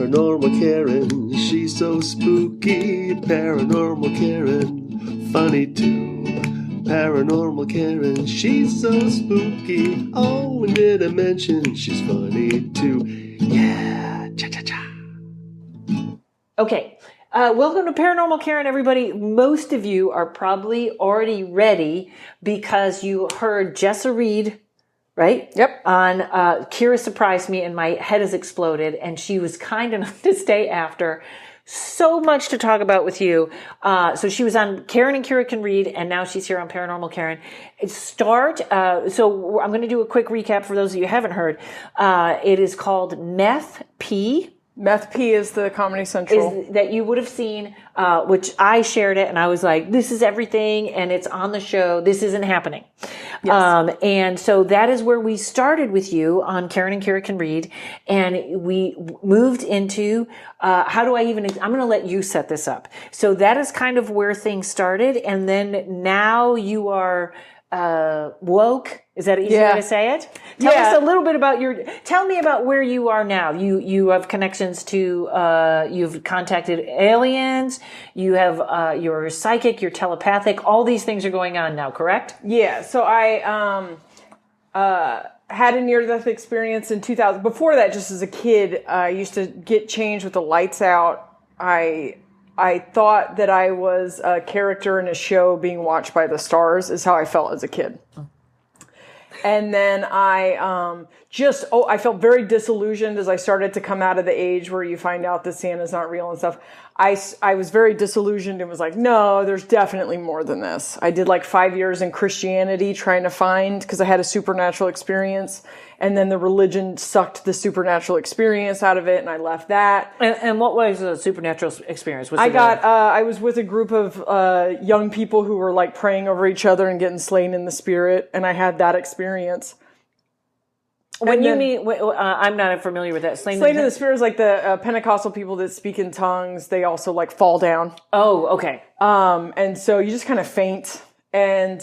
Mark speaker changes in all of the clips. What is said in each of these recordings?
Speaker 1: Paranormal Karen, she's so spooky. Paranormal Karen, funny too. Paranormal Karen, she's so spooky. Oh, and did I mention she's funny too? Yeah, cha-cha-cha.
Speaker 2: Okay, welcome to Paranormal Karen, everybody. Most of you are probably already ready because you heard Jessa Reed, right?
Speaker 3: Yep.
Speaker 2: On Kira surprised me and my head has exploded, and she was kind enough to stay after. So much to talk about with you. So she was on Karen and Kira Can Read, and now she's here on Paranormal Karen. So I'm going to do a quick recap for those of you who haven't heard. It is called Meth P.
Speaker 3: Meth P is the Comedy Central.
Speaker 2: That you would have seen, which I shared it, and I was like, this is everything, and it's on the show. This isn't happening. Yes. And so that is where we started with you on Karen and Kira Can Read, and we moved into, I'm going to let you set this up. So that is kind of where things started, and then now you are woke. Is that an easy way to say it? Tell us a little bit tell me about where you are now. You have connections to, you've contacted aliens, you have, you're psychic, you're telepathic, all these things are going on now, correct?
Speaker 3: Yeah. So I, had a near-death experience in 2000. Before that, just as a kid, I used to get changed with the lights out. I thought that I was a character in a show being watched by the stars is how I felt as a kid. And then I felt very disillusioned as I started to come out of the age where you find out that Santa's not real and stuff. I was very disillusioned and was like, no, there's definitely more than this. I did like 5 years in Christianity trying to find, because I had a supernatural experience, and then the religion sucked the supernatural experience out of it, and I left that.
Speaker 2: And what was the supernatural experience?
Speaker 3: I was with a group of young people who were like praying over each other and getting slain in the spirit, and I had that experience.
Speaker 2: I'm not familiar with that. Slain
Speaker 3: in the spirit is like the Pentecostal people that speak in tongues. They also like fall down.
Speaker 2: Oh, okay.
Speaker 3: And so you just kind of faint. And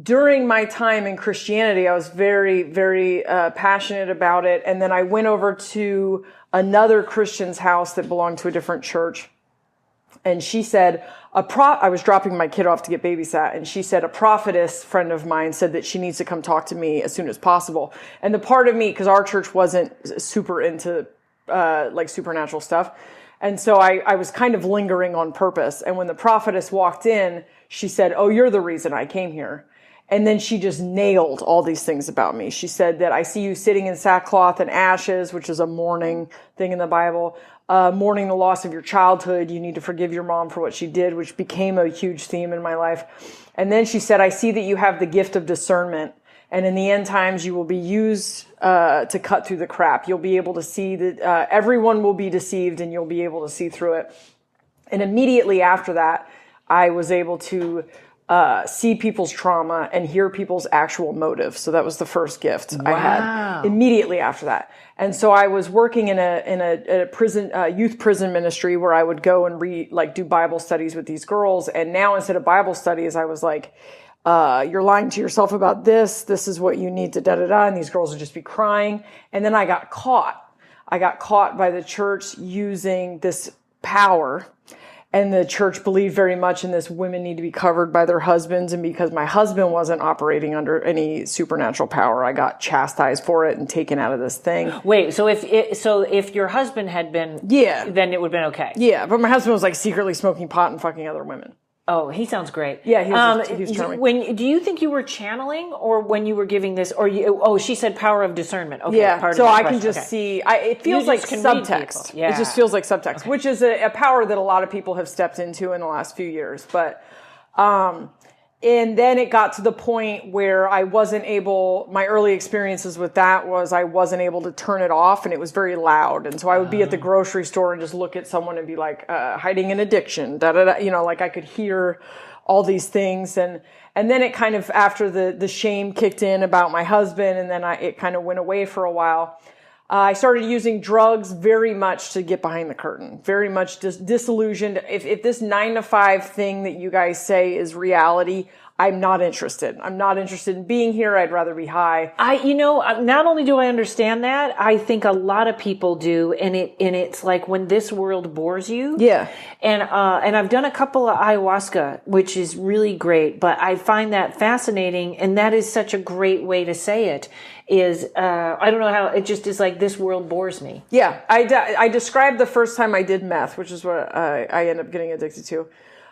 Speaker 3: during my time in Christianity, I was very, very passionate about it. And then I went over to another Christian's house that belonged to a different church. And she said, I was dropping my kid off to get babysat, and she said, a prophetess friend of mine said that she needs to come talk to me as soon as possible. And the part of me, because our church wasn't super into like supernatural stuff, and so I was kind of lingering on purpose. And when the prophetess walked in, she said, oh, you're the reason I came here. And then she just nailed all these things about me. She said that I see you sitting in sackcloth and ashes, which is a mourning thing in the Bible, mourning the loss of your childhood. You need to forgive your mom for what she did, which became a huge theme in my life. And then she said, I see that you have the gift of discernment. And in the end times, you will be used to cut through the crap. You'll be able to see that everyone will be deceived, and you'll be able to see through it. And immediately after that, I was able to see people's trauma and hear people's actual motive. So that was the first gift I had immediately after that. And so I was working in a prison, youth prison ministry where I would go and do Bible studies with these girls. And now instead of Bible studies, I was like, you're lying to yourself about this. This is what you need to da-da-da. And these girls would just be crying. And then I got caught. I got caught by the church using this power. And the church believed very much in this, women need to be covered by their husbands. And because my husband wasn't operating under any supernatural power, I got chastised for it and taken out of this thing.
Speaker 2: Wait, so if your husband had been, then it would have been okay.
Speaker 3: Yeah, but my husband was like secretly smoking pot and fucking other women.
Speaker 2: Oh, he sounds great.
Speaker 3: Yeah, he was charming.
Speaker 2: Do you think you were channeling, or when you were giving this, she said power of discernment. Okay,
Speaker 3: yeah, so I can just see, it feels like subtext.
Speaker 2: Yeah.
Speaker 3: It just feels like subtext, which is a power that a lot of people have stepped into in the last few years. But, and then it got to the point where I wasn't able, my early experiences with that was I wasn't able to turn it off, and it was very loud. And so I would be at the grocery store and just look at someone and be like, hiding an addiction, like I could hear all these things. And then it kind of, after the shame kicked in about my husband, and then it kind of went away for a while. I started using drugs very much to get behind the curtain, very much disillusioned. If this 9 to 5 thing that you guys say is reality, I'm not interested. I'm not interested in being here. I'd rather be high.
Speaker 2: Not only do I understand that, I think a lot of people do, and it's like when this world bores you.
Speaker 3: Yeah.
Speaker 2: And I've done a couple of ayahuasca, which is really great, but I find that fascinating, and that is such a great way to say it. Is I don't know how, it just is like, this world bores me.
Speaker 3: Yeah. I described the first time I did meth, which is what I ended up getting addicted to.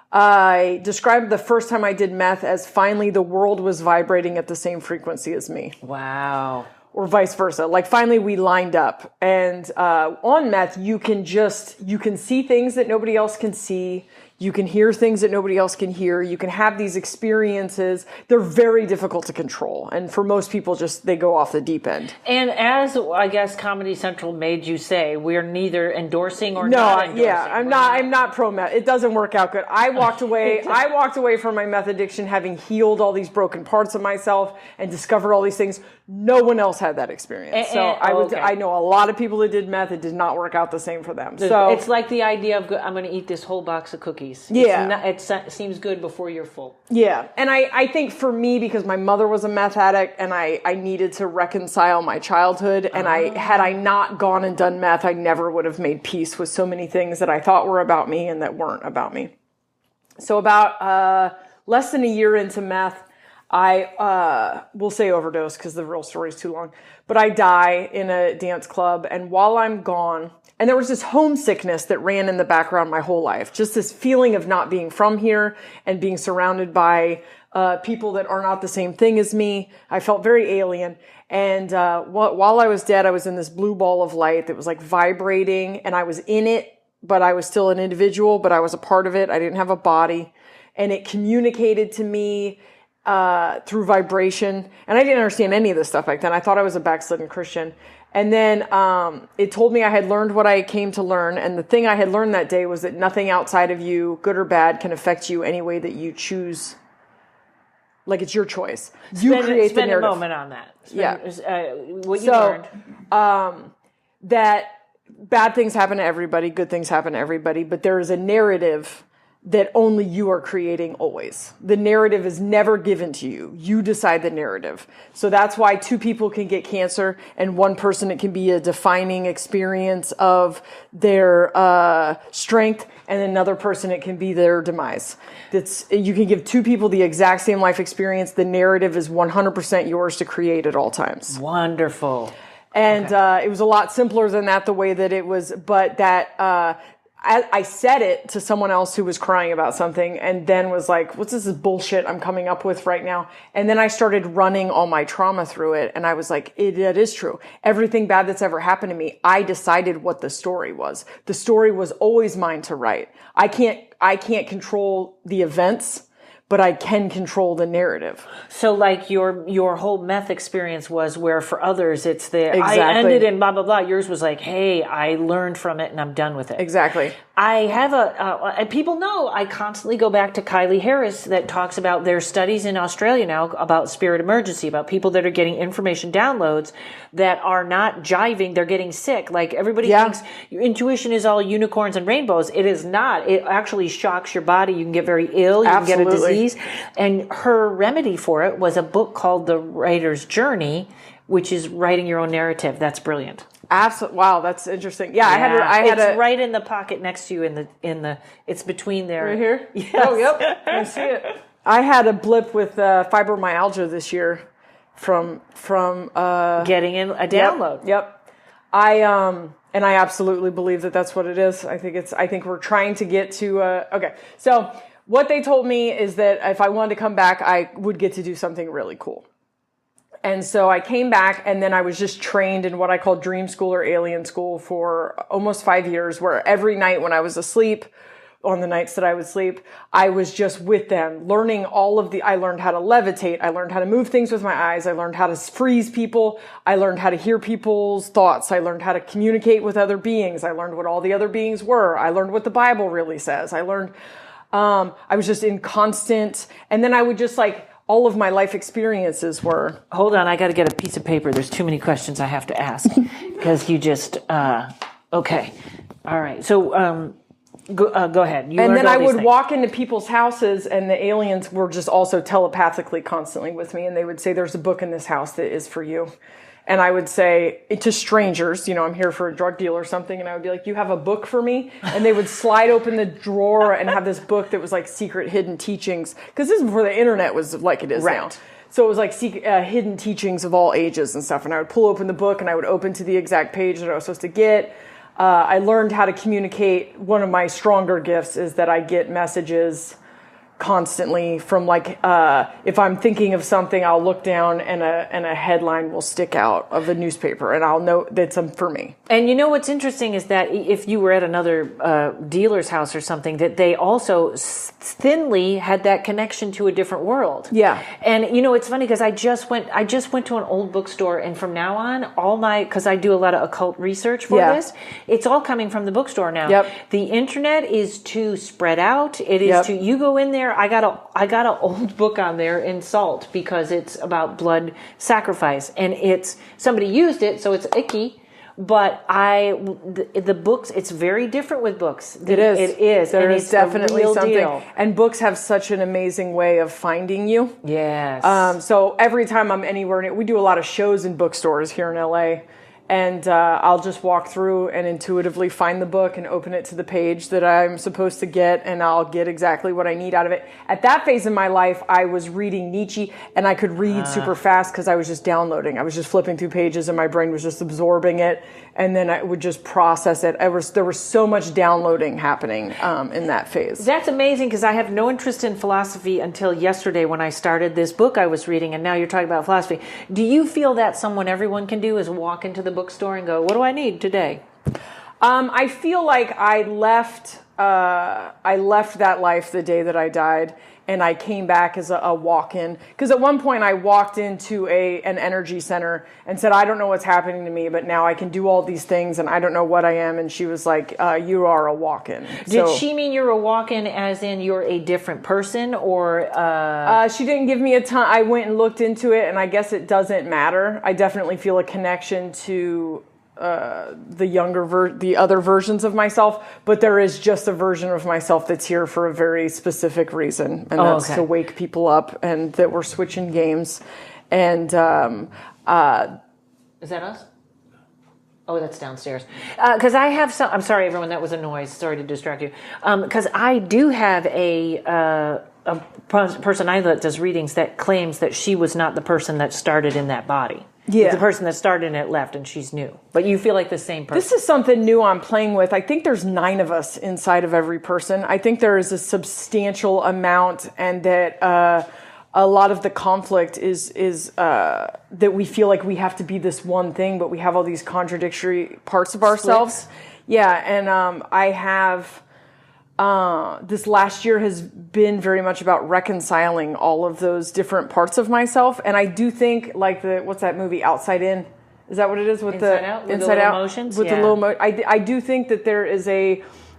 Speaker 3: I described the first time I did meth as finally the world was vibrating at the same frequency as me.
Speaker 2: Wow.
Speaker 3: Or vice versa. Like finally we lined up. And on meth, you can see things that nobody else can see. You can hear things that nobody else can hear. You can have these experiences. They're very difficult to control. And for most people, they go off the deep end.
Speaker 2: And as I guess Comedy Central made you say, we're neither endorsing or not endorsing.
Speaker 3: Yeah, I'm not pro meth. It doesn't work out good. I walked away from my meth addiction having healed all these broken parts of myself and discovered all these things. No one else had that experience. I know a lot of people that did meth. It did not work out the same for them. So
Speaker 2: it's like the idea of, I'm going to eat this whole box of cookies.
Speaker 3: Yeah.
Speaker 2: It seems good before you're full.
Speaker 3: Yeah. And I think for me, because my mother was a meth addict and I needed to reconcile my childhood, and had I not gone and done meth, I never would have made peace with so many things that I thought were about me and that weren't about me. So about less than a year into meth, I will say overdose because the real story is too long, but I die in a dance club, and while I'm gone, and there was this homesickness that ran in the background my whole life, just this feeling of not being from here and being surrounded by people that are not the same thing as me. I felt very alien. And while I was dead, I was in this blue ball of light that was like vibrating, and I was in it, but I was still an individual, but I was a part of it. I didn't have a body, and it communicated to me through vibration. And I didn't understand any of this stuff back then. I thought I was a backslidden Christian. And then it told me I had learned what I came to learn. And the thing I had learned that day was that nothing outside of you, good or bad, can affect you any way that you choose. Like, it's your choice. You create the narrative. Spend a
Speaker 2: moment on that. What you
Speaker 3: learned. That bad things happen to everybody, good things happen to everybody, but there is a narrative that only you are creating always. The narrative is never given to you. You decide the narrative. So that's why two people can get cancer, and one person, it can be a defining experience of their strength, and another person, it can be their demise. You can give two people the exact same life experience. The narrative is 100% yours to create at all times.
Speaker 2: Wonderful.
Speaker 3: And it was a lot simpler than that, the way that it was, but that I said it to someone else who was crying about something, and then was like, what's this bullshit I'm coming up with right now? And then I started running all my trauma through it, and I was like, it is true. Everything bad that's ever happened to me, I decided what the story was. The story was always mine to write. I can't control the events, but I can control the narrative.
Speaker 2: So like your whole meth experience was where for others it's
Speaker 3: exactly.
Speaker 2: I ended in blah, blah, blah. Yours was like, hey, I learned from it and I'm done with it.
Speaker 3: Exactly.
Speaker 2: I have and people know I constantly go back to Kylie Harris that talks about their studies in Australia now about spirit emergency, about people that are getting information downloads that are not jiving. They're getting sick. Like everybody thinks your intuition is all unicorns and rainbows. It is not. It actually shocks your body. You can get very ill. You
Speaker 3: Absolutely.
Speaker 2: can get a disease. And her remedy for it was a book called The Writer's Journey, which is writing your own narrative. That's brilliant.
Speaker 3: Absolutely. Wow, that's interesting. Yeah,
Speaker 2: it's right in the pocket next to you in the it's between there.
Speaker 3: Right here?
Speaker 2: Yes.
Speaker 3: Oh, yep. I see it. I had a blip with fibromyalgia this year from
Speaker 2: getting in a download.
Speaker 3: Yep. And I absolutely believe that that's what it is. I think we're trying to get to okay. So what they told me is that if I wanted to come back, I would get to do something really cool. And so I came back, and then I was just trained in what I call dream school or alien school for almost 5 years, where every night when I was asleep, on the nights that I would sleep, I was just with them, learning I learned how to levitate. I learned how to move things with my eyes. I learned how to freeze people. I learned how to hear people's thoughts. I learned how to communicate with other beings. I learned what all the other beings were. I learned what the Bible really says. I learned, I was just in constant, and then I would just all of my life experiences were.
Speaker 2: Hold on, I got to get a piece of paper. There's too many questions I have to ask because you just, okay. All right. So, Go ahead.
Speaker 3: And then I would walk into people's houses, and the aliens were just also telepathically constantly with me, and they would say, "There's a book in this house that is for you." And I would say to strangers, I'm here for a drug deal or something. And I would be like, "You have a book for me?" And they would slide open the drawer and have this book that was like secret hidden teachings. Because this is before the internet was like it is now. So it was like hidden teachings of all ages and stuff. And I would pull open the book and I would open to the exact page that I was supposed to get. I learned how to communicate. One of my stronger gifts is that I get messages constantly from if I'm thinking of something, I'll look down and a headline will stick out of a newspaper and I'll know that's for me.
Speaker 2: And what's interesting is that if you were at another dealer's house or something, that they also thinly had that connection to a different world.
Speaker 3: Yeah.
Speaker 2: And it's funny because I just went to an old bookstore, and from now on, because I do a lot of occult research for this, it's all coming from the bookstore now.
Speaker 3: Yep.
Speaker 2: The internet is too spread out. It is you go in there. I got an old book on there in Salt because it's about blood sacrifice, and somebody used it, so it's icky. But the books, it's very different with books.
Speaker 3: It is.
Speaker 2: It is.
Speaker 3: There is definitely something.
Speaker 2: Deal.
Speaker 3: And books have such an amazing way of finding you.
Speaker 2: Yes.
Speaker 3: So every time I'm anywhere, we do a lot of shows in bookstores here in LA. And I'll just walk through and intuitively find the book and open it to the page that I'm supposed to get, and I'll get exactly what I need out of it. At that phase in my life, I was reading Nietzsche, and I could read super fast because I was just downloading. I was just flipping through pages, and my brain was just absorbing it, and then I would just process it. There was so much downloading happening in that phase.
Speaker 2: That's amazing, because I have no interest in philosophy until yesterday when I started this book I was reading, and now you're talking about philosophy. Do you feel that's something everyone can do, is walk into the bookstore and go, "What do I need today?"
Speaker 3: I feel like I left that life the day that I died, and I came back as a walk-in. Because at one point I walked into an energy center and said, "I don't know what's happening to me, but now I can do all these things, and I don't know what I am." And she was like, "You are a walk-in."
Speaker 2: Did she mean you're a walk-in as in you're a different person, or?
Speaker 3: She didn't give me a ton. I went and looked into it, and I guess it doesn't matter. I definitely feel a connection to the other versions of myself, but there is just a version of myself that's here for a very specific reason, and that's to wake people up, and that we're switching games. And
Speaker 2: is that us? Oh, that's downstairs. Because I have some. I'm sorry, everyone. That was a noise. Sorry to distract you. Because I do have a person I know that does readings that claims that she was not the person that started in that body.
Speaker 3: Yeah.
Speaker 2: The person that started in it left, and she's new. But you feel like the same person.
Speaker 3: This is something new I'm playing with. I think there's 9 of us inside of every person. I think there is a substantial amount, and that a lot of the conflict is that we feel like we have to be this one thing, but we have all these contradictory parts of ourselves.
Speaker 2: Splits.
Speaker 3: Yeah, and I have... this last year has been very much about reconciling all of those different parts of myself. And I do think, like what's that movie, Outside In? Is that what it is? With
Speaker 2: Inside Out? With
Speaker 3: Inside
Speaker 2: the little
Speaker 3: Out?
Speaker 2: motions?
Speaker 3: With the little I do think that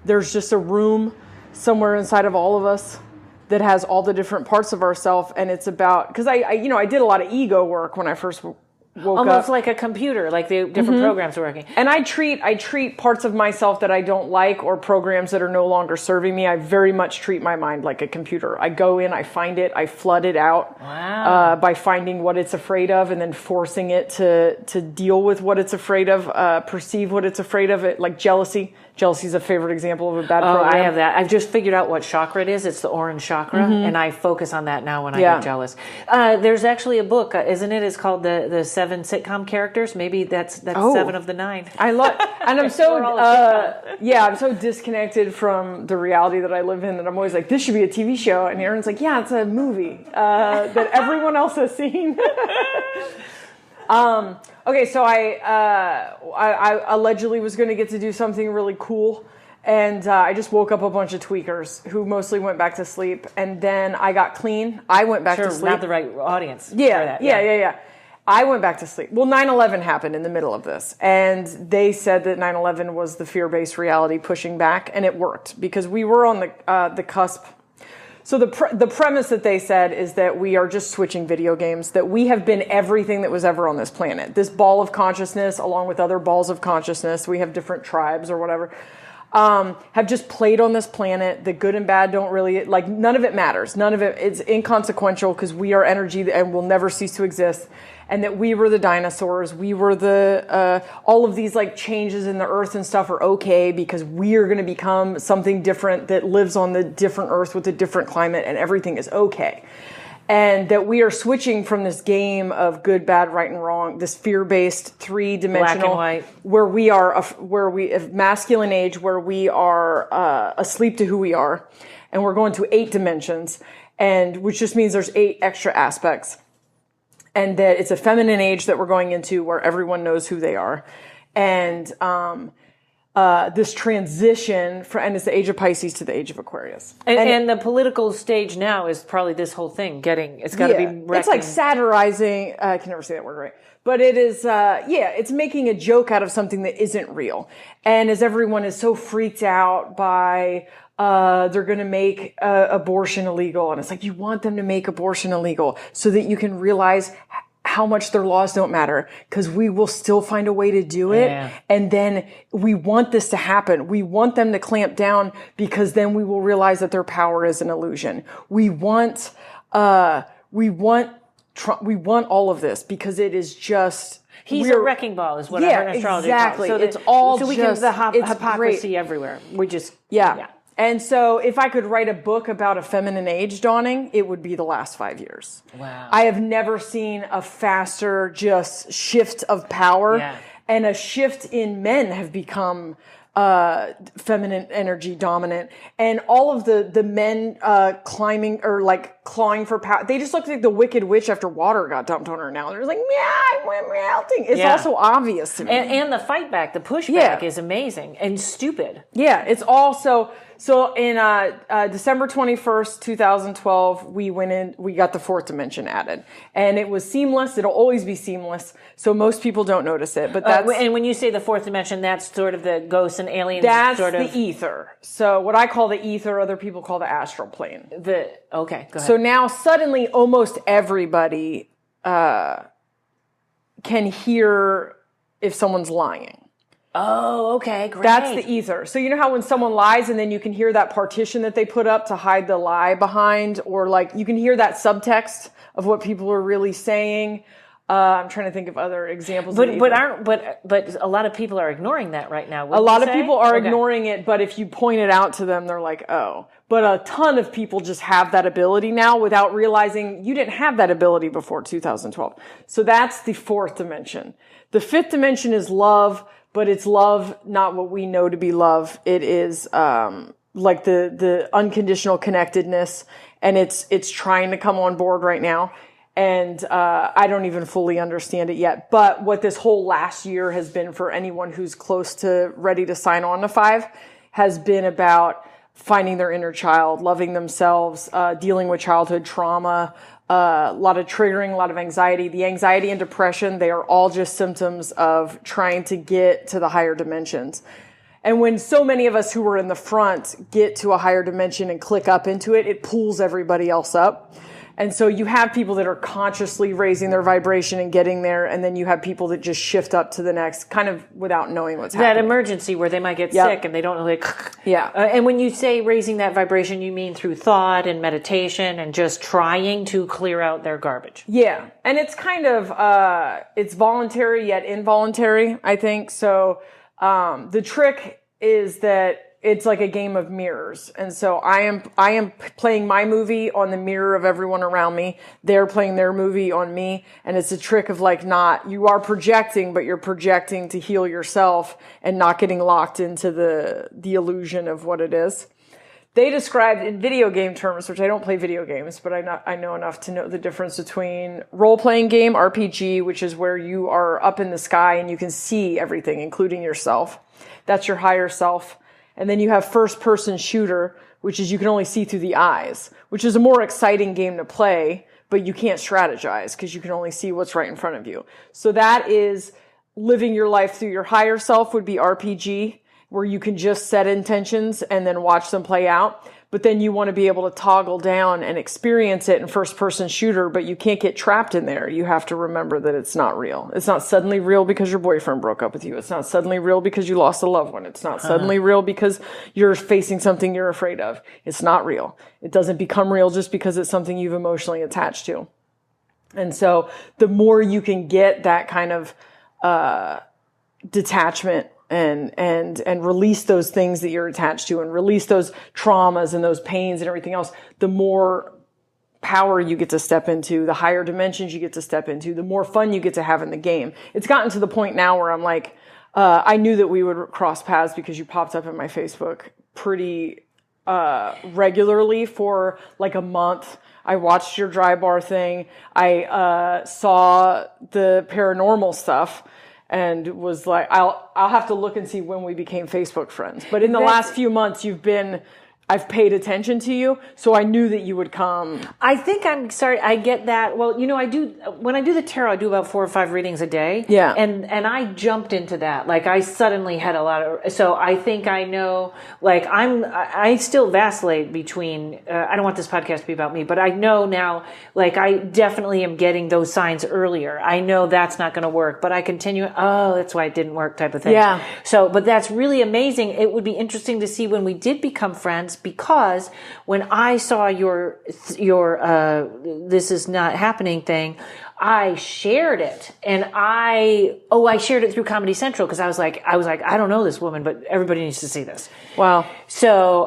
Speaker 3: there's just a room somewhere inside of all of us that has all the different parts of ourself. And it's about, because I did a lot of ego work when I first woke
Speaker 2: almost
Speaker 3: up.
Speaker 2: like a computer, like the different programs are working.
Speaker 3: And I treat parts of myself that I don't like, or programs that are no longer serving me. I very much treat my mind like a computer. I go in, I find it, I flood it out.
Speaker 2: Wow.
Speaker 3: By finding what it's afraid of, and then forcing it to deal with what it's afraid of, perceive what it's afraid of. It, like jealousy. Jealousy is a favorite example of a bad program.
Speaker 2: I have that. I've just figured out what chakra it is. It's the orange chakra, and I focus on that now when I get jealous. There's actually a book, isn't it? It's called the 7 sitcom characters. Maybe that's 7 of the 9.
Speaker 3: I love, and I'm so I'm so disconnected from the reality that I live in that I'm always like, this should be a TV show, and Aaron's like, yeah, it's a movie that everyone else has seen. Okay, so I allegedly was going to get to do something really cool, and I just woke up a bunch of tweakers who mostly went back to sleep, and then I got clean. I went back to sleep.
Speaker 2: Not the right audience.
Speaker 3: Yeah. I went back to sleep. Well, 9/11 happened in the middle of this, and they said that 9/11 was the fear-based reality pushing back, and it worked because we were on the cusp. So the premise that they said is that we are just switching video games, that we have been everything that was ever on this planet. This ball of consciousness, along with other balls of consciousness, we have different tribes or whatever. have just played on this planet. The good and bad don't really, like, none of it matters. None of it is inconsequential because we are energy and will never cease to exist. And that we were the dinosaurs. We were all of these like changes in the earth and stuff are okay because we are going to become something different that lives on the different earth with a different climate and everything is okay. And that we are switching from this game of good, bad, right, and wrong, this fear-based, three-dimensional,
Speaker 2: black and white,
Speaker 3: where we are, masculine age, where we are asleep to who we are, and we're going to 8 dimensions, and which just means there's 8 extra aspects, and that it's a feminine age that we're going into where everyone knows who they are, and this transition and it's the age of Pisces to the age of Aquarius.
Speaker 2: And the political stage now is probably this whole thing it's got to be wrecking.
Speaker 3: It's like satirizing, I can never say that word right, but it is, it's making a joke out of something that isn't real. And as everyone is so freaked out by, they're going to make abortion illegal. And it's like, you want them to make abortion illegal so that you can realize how much their laws don't matter because we will still find a way to do it. Yeah. And then we want this to happen. We want them to clamp down because then we will realize that their power is an illusion. We want all of this because it is just,
Speaker 2: he's a wrecking ball is what I heard astrology
Speaker 3: exactly.
Speaker 2: So
Speaker 3: it's all
Speaker 2: so we
Speaker 3: just,
Speaker 2: can the hypocrisy
Speaker 3: great.
Speaker 2: Everywhere. We just,
Speaker 3: yeah. And so if I could write a book about a feminine age dawning, it would be the last 5 years.
Speaker 2: Wow.
Speaker 3: I have never seen a faster just shift of power.
Speaker 2: Yeah.
Speaker 3: And a shift in men have become feminine energy dominant. And all of the men climbing or like clawing for power, they just look like the Wicked Witch after water got dumped on her now. They're like, yeah, I'm melting. It's also obvious to me.
Speaker 2: And the fight back, the pushback is amazing and stupid.
Speaker 3: Yeah, it's also... So in December 21st, 2012, we got the 4th dimension added. And it was seamless. It'll always be seamless. So most people don't notice it. But that's...
Speaker 2: and when you say the 4th dimension, that's sort of the ghosts and aliens
Speaker 3: that's
Speaker 2: sort of...
Speaker 3: the ether. So what I call the ether, other people call the astral plane.
Speaker 2: Okay, go ahead.
Speaker 3: So now suddenly almost everybody can hear if someone's lying.
Speaker 2: Oh, okay, great.
Speaker 3: That's the ether. So you know how when someone lies and then you can hear that partition that they put up to hide the lie behind, or like you can hear that subtext of what people are really saying. I'm trying to think of other examples.
Speaker 2: But a lot of people are ignoring that right now.
Speaker 3: A lot of people are ignoring it, but if you point it out to them, they're like, oh. But a ton of people just have that ability now without realizing you didn't have that ability before 2012. So that's the 4th dimension. The 5th dimension is love. But it's love, not what we know to be love. It is like the unconditional connectedness, and it's trying to come on board right now. And I don't even fully understand it yet. But what this whole last year has been for anyone who's close to ready to sign on to 5 has been about finding their inner child, loving themselves, dealing with childhood trauma, a lot of triggering, a lot of anxiety. The anxiety and depression, they are all just symptoms of trying to get to the higher dimensions. And when so many of us who were in the front get to a higher dimension and click up into it, it pulls everybody else up. And so you have people that are consciously raising their vibration and getting there, and then you have people that just shift up to the next, kind of without knowing what's happening.
Speaker 2: That emergency where they might get sick and they don't know. And when you say raising that vibration, you mean through thought and meditation and just trying to clear out their garbage.
Speaker 3: Yeah, and it's kind of it's voluntary yet involuntary, I think. So the trick is that it's like a game of mirrors. And so I am playing my movie on the mirror of everyone around me. They're playing their movie on me. And it's a trick of like you are projecting, but you're projecting to heal yourself and not getting locked into the illusion of what it is. They described in video game terms, which I don't play video games, but I know enough to know the difference between role-playing game, RPG, which is where you are up in the sky and you can see everything, including yourself. That's your higher self. And then you have first-person shooter, which is you can only see through the eyes, which is a more exciting game to play, but you can't strategize because you can only see what's right in front of you. So that is living your life through your higher self would be RPG, where you can just set intentions and then watch them play out. But then you want to be able to toggle down and experience it in first-person shooter, but you can't get trapped in there. You have to remember that it's not real. It's not suddenly real because your boyfriend broke up with you. It's not suddenly real because you lost a loved one. It's not suddenly real because you're facing something you're afraid of. It's not real. It doesn't become real just because it's something you've emotionally attached to. And so the more you can get that kind of detachment and release those things that you're attached to and release those traumas and those pains and everything else, the more power you get to step into, the higher dimensions you get to step into, the more fun you get to have in the game. It's gotten to the point now where I'm like, I knew that we would cross paths because you popped up in my Facebook pretty regularly for like a month. I watched your dry bar thing. I saw the paranormal stuff. And was like, I'll have to look and see when we became Facebook friends. But in the last few months, I've paid attention to you, so I knew that you would come.
Speaker 2: I think I'm sorry. I get that. Well, when I do the tarot, I do about 4 or 5 readings a day.
Speaker 3: Yeah.
Speaker 2: And I jumped into that. Like I suddenly had a lot of, so I think I know, like I still vacillate between, I don't want this podcast to be about me, but I know now, like I definitely am getting those signs earlier. I know that's not going to work, but I continue, that's why it didn't work type of thing.
Speaker 3: Yeah.
Speaker 2: So, but that's really amazing. It would be interesting to see when we did become friends, because when I saw your this is not happening thing, I shared it, and I shared it through Comedy Central because I was like, I don't know this woman, but everybody needs to see this.
Speaker 3: Wow.
Speaker 2: So,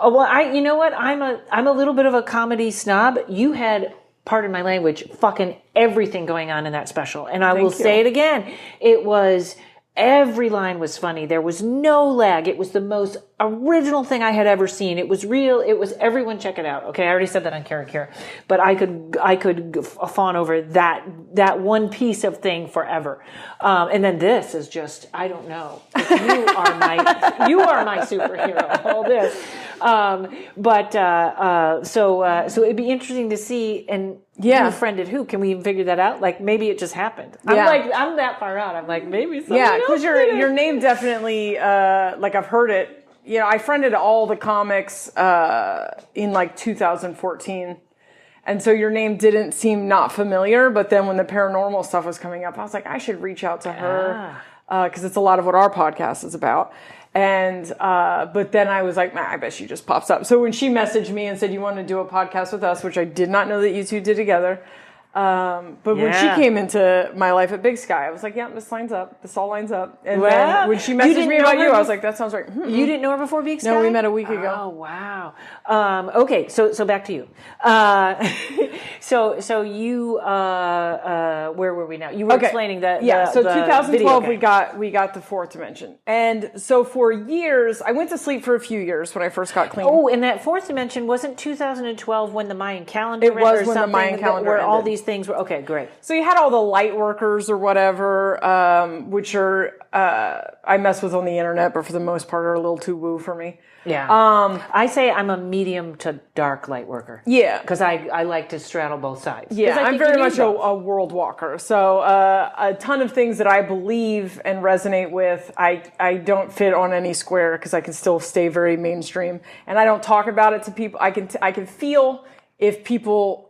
Speaker 2: you know what? I'm a little bit of a comedy snob. You had, pardon my language, fucking everything going on in that special, and I will say it again. It was. Every line was funny. There was no lag. It was the most original thing I had ever seen. It was real. It was, everyone check it out. Okay. I already said that on Kara, but I could fawn over that one piece of thing forever. And then this is just, I don't know. You are my superhero. All this. So it'd be interesting to see, and who friended who? Can we even figure that out? Like maybe it just happened. I'm that far out. I'm like, maybe something else
Speaker 3: because your name definitely, like I've heard it. You know, I friended all the comics in like 2014. And so your name didn't seem not familiar, but then when the paranormal stuff was coming up, I was like, I should reach out to her because it's a lot of what our podcast is about. And but then I was like, I bet she just pops up. So when she messaged me and said, you want to do a podcast with us, which I did not know that you two did together. But when she came into my life at Big Sky, I was like, this lines up. This all lines up. And then when she messaged me about you, I was like, that sounds right.
Speaker 2: You didn't know her before Big Sky?
Speaker 3: No, we met a week ago.
Speaker 2: Oh, wow. Okay. So back to you. So you, where were we now? You were explaining that.
Speaker 3: Yeah. So 2012,
Speaker 2: video.
Speaker 3: we got the fourth dimension. And so for years, I went to sleep for a few years when I first got clean.
Speaker 2: Oh, and that fourth dimension wasn't 2012 when the Mayan calendar
Speaker 3: ended? It was when the Mayan calendar
Speaker 2: where
Speaker 3: ended.
Speaker 2: all these things were, okay, great.
Speaker 3: So you had all the light workers or whatever, which are, I mess with on the internet, but for the most part are a little too woo for me.
Speaker 2: Yeah. I say I'm a medium to dark light worker.
Speaker 3: Yeah.
Speaker 2: Because I like to straddle both sides.
Speaker 3: Yeah, I'm very much a world walker. So a ton of things that I believe and resonate with, I don't fit on any square because I can still stay very mainstream. And I don't talk about it to people. I can feel if people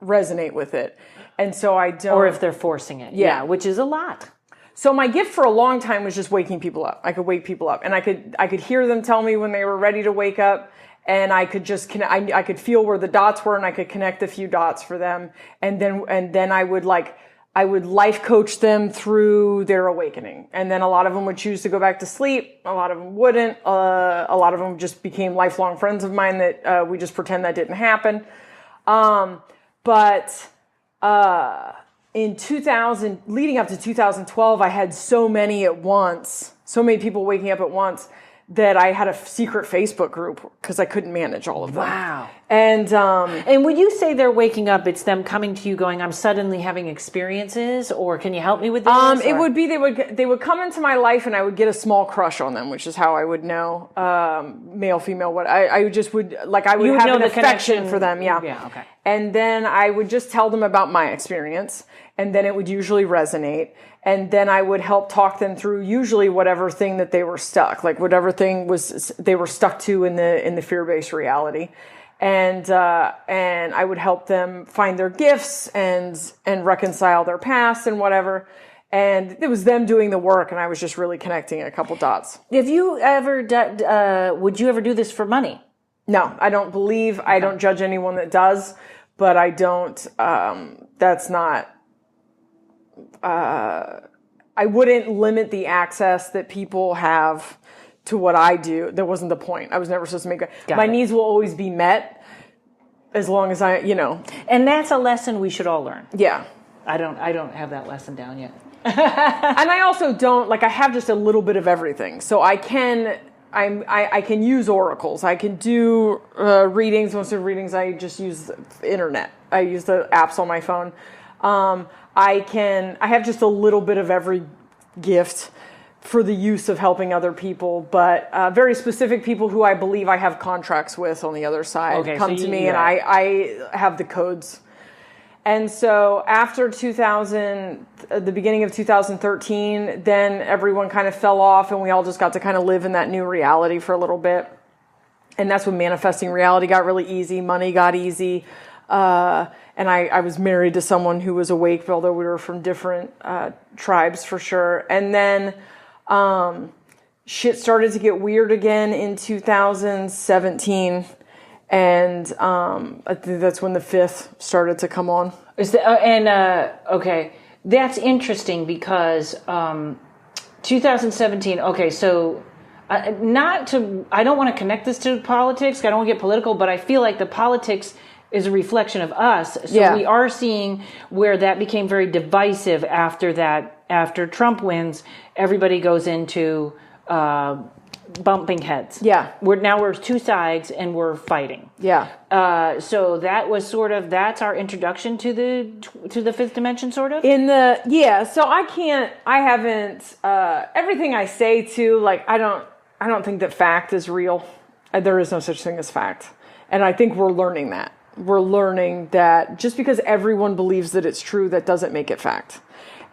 Speaker 3: resonate with it. And so I don't.
Speaker 2: Or if they're forcing it. Yeah, which is a lot.
Speaker 3: So my gift for a long time was just waking people up. I could wake people up, and I could hear them tell me when they were ready to wake up, and I could just I could feel where the dots were, and I could connect a few dots for them, and then I would life coach them through their awakening. And then a lot of them would choose to go back to sleep. A lot of them wouldn't. A lot of them just became lifelong friends of mine that we just pretend that didn't happen. But in 2000, leading up to 2012, I had so many at once, so many people waking up at once that I had a secret Facebook group because I couldn't manage all of them.
Speaker 2: Wow.
Speaker 3: And
Speaker 2: when you say they're waking up, it's them coming to you going, I'm suddenly having experiences, or can you help me with this?
Speaker 3: It would be, they would come into my life and I would get a small crush on them, which is how I would know, male, female, what I just would, like, I would have an affection for them. Yeah.
Speaker 2: Yeah. Okay.
Speaker 3: And then I would just tell them about my experience, and then it would usually resonate. And then I would help talk them through usually whatever thing that they were stuck, like whatever thing they were stuck to in the fear-based reality. And I would help them find their gifts and reconcile their past and whatever. And it was them doing the work, and I was just really connecting a couple dots.
Speaker 2: Have you ever would you ever do this for money?
Speaker 3: No, I don't believe, I don't judge anyone that does, but I don't, that's not, I wouldn't limit the access that people have to what I do. That wasn't the point. I was never supposed to make it. My needs will always be met as long as I,
Speaker 2: And that's a lesson we should all learn.
Speaker 3: Yeah.
Speaker 2: I don't have that lesson down yet.
Speaker 3: And I also don't, I have just a little bit of everything. So I can use oracles. I can do readings. Most of the readings I just use the internet. I use the apps on my phone. I have just a little bit of every gift for the use of helping other people, but very specific people who I believe I have contracts with on the other side come to me, and I have the codes. And so after the beginning of 2013, then everyone kind of fell off, and we all just got to kind of live in that new reality for a little bit. And that's when manifesting reality got really easy. Money got easy. And I was married to someone who was awake, although we were from different tribes for sure. And then shit started to get weird again in 2017. And I think that's when the fifth started to come on.
Speaker 2: Okay, that's interesting because 2017. Okay, so I don't want to connect this to politics. I don't want to get political, but I feel like the politics is a reflection of us. So we are seeing where that became very divisive after that. After Trump wins, everybody goes into bumping heads.
Speaker 3: Yeah.
Speaker 2: We're two sides and we're fighting.
Speaker 3: Yeah.
Speaker 2: So that was that's our introduction to the fifth dimension, sort of?
Speaker 3: So I haven't, everything I say too, I don't think that fact is real. There is no such thing as fact. And I think we're learning that. We're learning that just because everyone believes that it's true, that doesn't make it fact.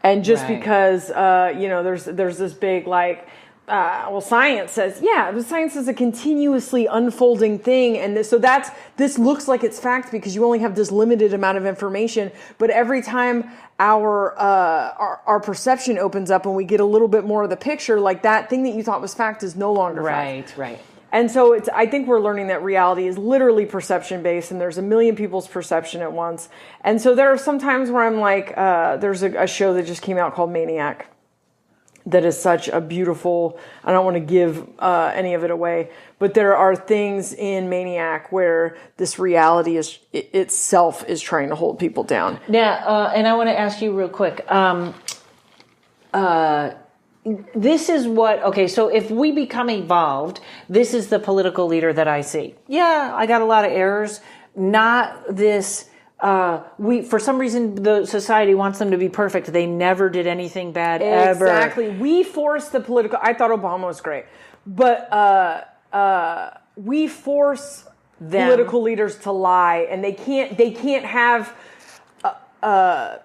Speaker 3: And just because, there's this big science says, but science is a continuously unfolding thing. And this looks like it's fact because you only have this limited amount of information. But every time our perception opens up and we get a little bit more of the picture, that thing that you thought was fact is no longer fact. Right. And so I think we're learning that reality is literally perception based, and there's a million people's perception at once. And so there are some times where I'm there's a show that just came out called Maniac that is such a beautiful, I don't want to give any of it away, but there are things in Maniac where this reality itself is trying to hold people down.
Speaker 2: Now, and I want to ask you real quick, this is so if we become evolved, this is the political leader that I see. Yeah, I got a lot of errors. Not this, for some reason, the society wants them to be perfect. They never did anything bad ever.
Speaker 3: Exactly. We force I thought Obama was great, but we force political leaders to lie, and they can't have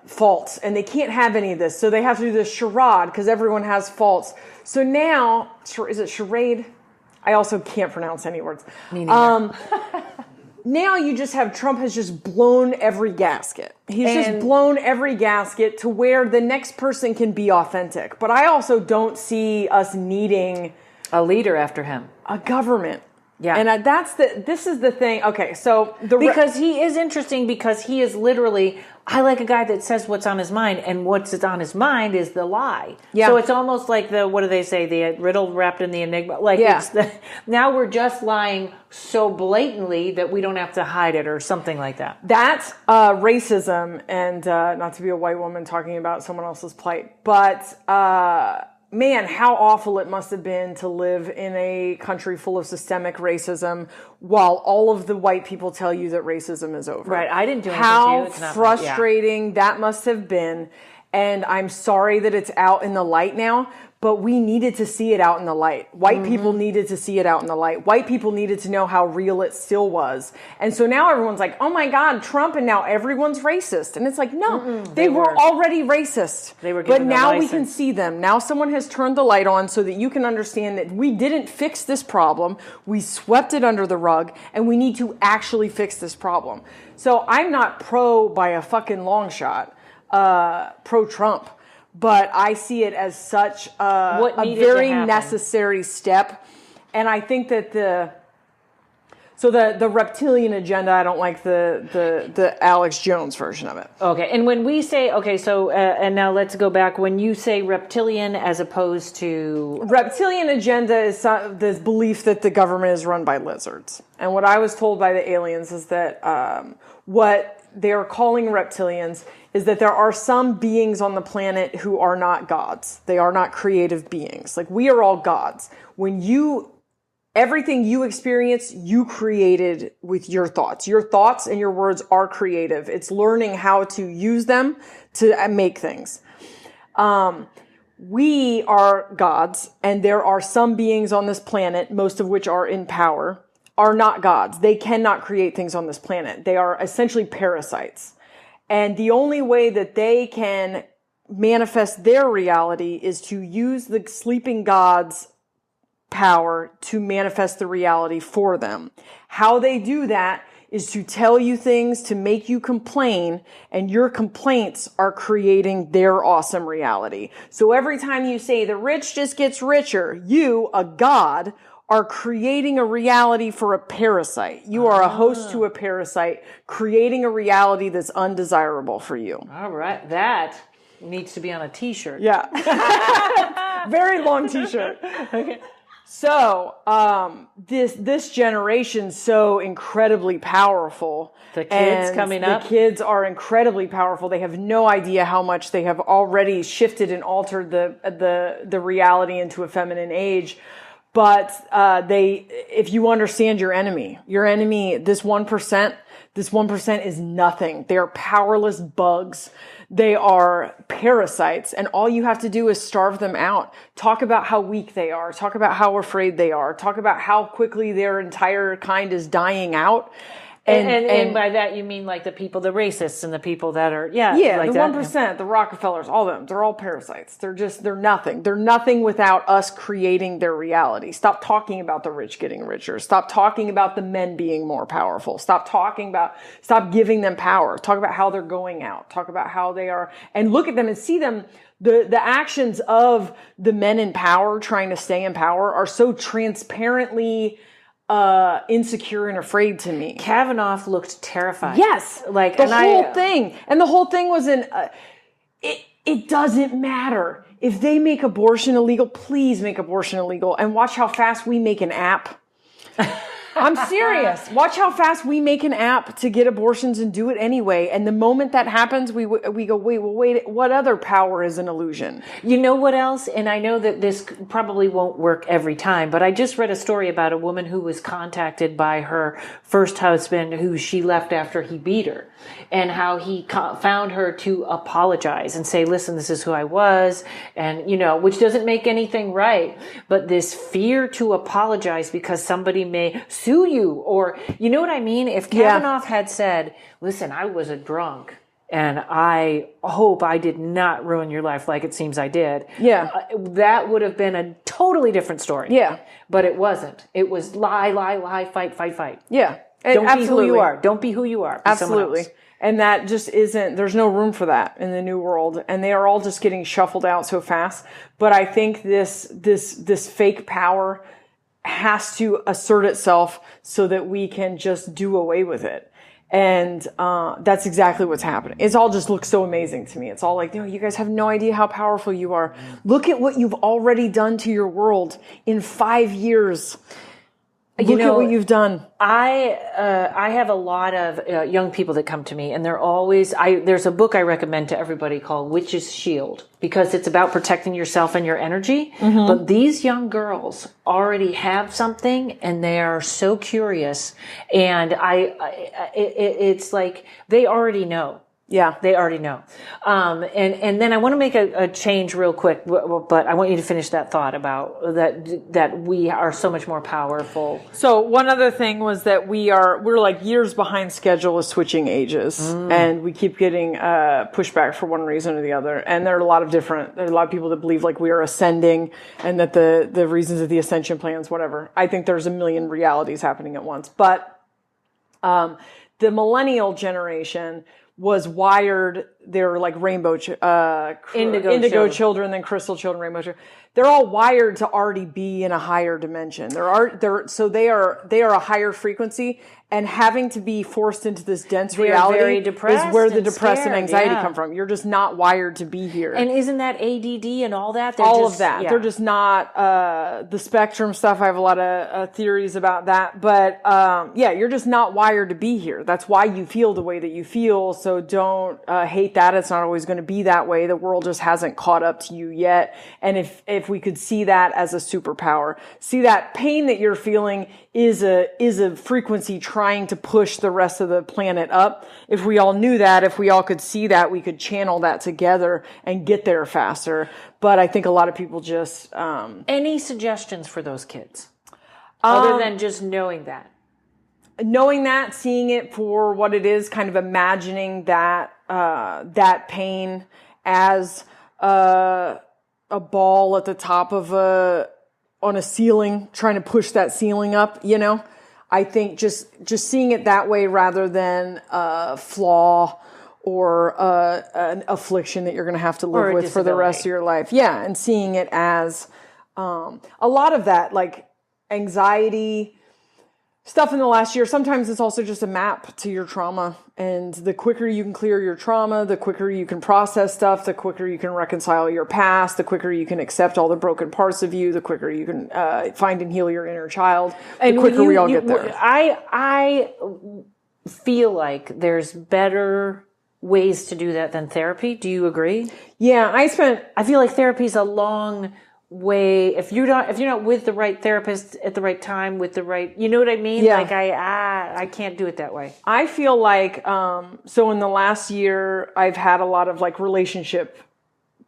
Speaker 3: faults, and they can't have any of this. So they have to do this charade because everyone has faults. So now, is it charade? I also can't pronounce any words.
Speaker 2: Me neither.
Speaker 3: Now you just have Trump has just blown every gasket. He's just blown every gasket to where the next person can be authentic. But I also don't see us needing
Speaker 2: a leader after him,
Speaker 3: a government.
Speaker 2: Yeah.
Speaker 3: And this is the thing. Okay, so
Speaker 2: because he is interesting because he is literally, I like a guy that says what's on his mind, and what's on his mind is the lie. Yeah. So it's almost like what do they say? The riddle wrapped in the enigma. Now we're just lying so blatantly that we don't have to hide it or something like that.
Speaker 3: That's racism, and not to be a white woman talking about someone else's plight, but man, how awful it must have been to live in a country full of systemic racism while all of the white people tell you that racism is over.
Speaker 2: Right. I didn't do anything
Speaker 3: to you.
Speaker 2: It's not
Speaker 3: frustrating that must have been. And I'm sorry that it's out in the light now, but we needed to see it out in the light. White people needed to see it out in the light. White people needed to know how real it still was. And so now everyone's like, oh my God, Trump, and now everyone's racist. And it's like, no, they were already racist.
Speaker 2: They were
Speaker 3: but
Speaker 2: given
Speaker 3: now
Speaker 2: the
Speaker 3: we can
Speaker 2: license.
Speaker 3: see them. Now someone has turned the light on so that you can understand that we didn't fix this problem. We swept it under the rug, and we need to actually fix this problem. So I'm not pro by a fucking long shot. Pro-Trump, but I see it as such a very necessary step. And I think that the reptilian agenda, I don't like the Alex Jones version of it.
Speaker 2: Okay, and when we say, and now let's go back. When you say reptilian as opposed to...
Speaker 3: Reptilian agenda is this belief that the government is run by lizards. And what I was told by the aliens is that what they are calling reptilians is that there are some beings on the planet who are not gods. They are not creative beings. Like, we are all gods. Everything you experience, you created with your thoughts. Your thoughts and your words are creative. It's learning how to use them to make things. We are gods, and there are some beings on this planet, most of which are in power, are not gods. They cannot create things on this planet. They are essentially parasites. And the only way that they can manifest their reality is to use the sleeping god's power to manifest the reality for them. How they do that is to tell you things to make you complain, and your complaints are creating their awesome reality. So every time you say the rich just gets richer, you, a god, are creating a reality for a parasite. You are a host to a parasite, creating a reality that's undesirable for you.
Speaker 2: All right. That needs to be on a t-shirt.
Speaker 3: Yeah. Very long t-shirt.
Speaker 2: Okay.
Speaker 3: So, this generation's so incredibly powerful.
Speaker 2: The kids coming up.
Speaker 3: The kids are incredibly powerful. They have no idea how much they have already shifted and altered the reality into a feminine age. But if you understand your enemy, this 1% is nothing. They are powerless bugs. They are parasites, and all you have to do is starve them out. Talk about how weak they are. Talk about how afraid they are. Talk about how quickly their entire kind is dying out.
Speaker 2: And by that you mean like the people, the racists and the people that are, like
Speaker 3: the 1%, the Rockefellers, all of them, they're all parasites. They're nothing. They're nothing without us creating their reality. Stop talking about the rich getting richer. Stop talking about the men being more powerful. Stop giving them power. Talk about how they're going out. Talk about how they are, and look at them and see them. The actions of the men in power trying to stay in power are so transparently insecure and afraid to me.
Speaker 2: Kavanaugh looked terrified.
Speaker 3: Yes.
Speaker 2: Like
Speaker 3: the whole thing. And the whole thing was it doesn't matter. If they make abortion illegal, please make abortion illegal, and watch how fast we make an app. I'm serious. Watch how fast we make an app to get abortions and do it anyway. And the moment that happens, we go, wait, what other power is an illusion?
Speaker 2: You know what else? And I know that this probably won't work every time, but I just read a story about a woman who was contacted by her first husband, who she left after he beat her, and how he found her to apologize and say, listen, this is who I was. And, which doesn't make anything right, but this fear to apologize because somebody may sue you, or you know what I mean? If Kavanaugh had said, listen, I was a drunk and I hope I did not ruin your life like it seems I did.
Speaker 3: Yeah.
Speaker 2: That would have been a totally different story.
Speaker 3: Yeah.
Speaker 2: But it wasn't. It was lie, fight.
Speaker 3: Yeah.
Speaker 2: Don't be who you are. Don't be who you are. Be
Speaker 3: absolutely. And that just isn't, there's no room for that in the new world. And they are all just getting shuffled out so fast. But I think this fake power has to assert itself so that we can just do away with it. And that's exactly what's happening. It's all just looks so amazing to me. It's all like, you guys have no idea how powerful you are. Look at what you've already done to your world in 5 years. Look at what you've done.
Speaker 2: I have a lot of young people that come to me, and they're always, there's a book I recommend to everybody called Witch's Shield, because it's about protecting yourself and your energy. Mm-hmm. But these young girls already have something, and they are so curious. And it's like they already know.
Speaker 3: Yeah.
Speaker 2: They already know. And then I want to make a change real quick, but I want you to finish that thought about that we are so much more powerful.
Speaker 3: So one other thing was that we're like years behind schedule with switching ages, and we keep getting pushback for one reason or the other. And there are a lot of people that believe like we are ascending, and that the reasons of the ascension plans, whatever. I think there's a million realities happening at once. But the millennial generation was wired, they're like rainbow, indigo children, then crystal children, rainbow children. They're all wired to already be in a higher dimension. They are a higher frequency, and having to be forced into this dense reality is where the depressed and anxiety come from. You're just not wired to be here.
Speaker 2: And isn't that ADD and all that?
Speaker 3: Of that. Yeah. They're just not, the spectrum stuff. I have a lot of theories about that, but, you're just not wired to be here. That's why you feel the way that you feel. So don't, hate that. It's not always going to be that way. The world just hasn't caught up to you yet. And if we could see that as a superpower, see that pain that you're feeling is a frequency trying to push the rest of the planet up. If we all knew that, if we all could see that, we could channel that together and get there faster. But I think a lot of people just...
Speaker 2: Any suggestions for those kids? Other than just knowing that?
Speaker 3: Knowing that, seeing it for what it is, kind of imagining that pain as a ball at the top of on a ceiling, trying to push that ceiling up, I think just seeing it that way rather than a flaw or an affliction that you're going to have to live with for the rest of your life. Yeah. And seeing it as a lot of that, like anxiety stuff in the last year. Sometimes it's also just a map to your trauma. And the quicker you can clear your trauma, the quicker you can process stuff, the quicker you can reconcile your past, the quicker you can accept all the broken parts of you, the quicker you can find and heal your inner child, the quicker we all get there.
Speaker 2: I feel like there's better ways to do that than therapy. Do you agree?
Speaker 3: Yeah, I
Speaker 2: feel like therapy's a long way. If you're not with the right therapist at the right time, with the right, you know what I mean?
Speaker 3: Yeah.
Speaker 2: Like I can't do it that way.
Speaker 3: I feel like, so in the last year, I've had a lot of like relationship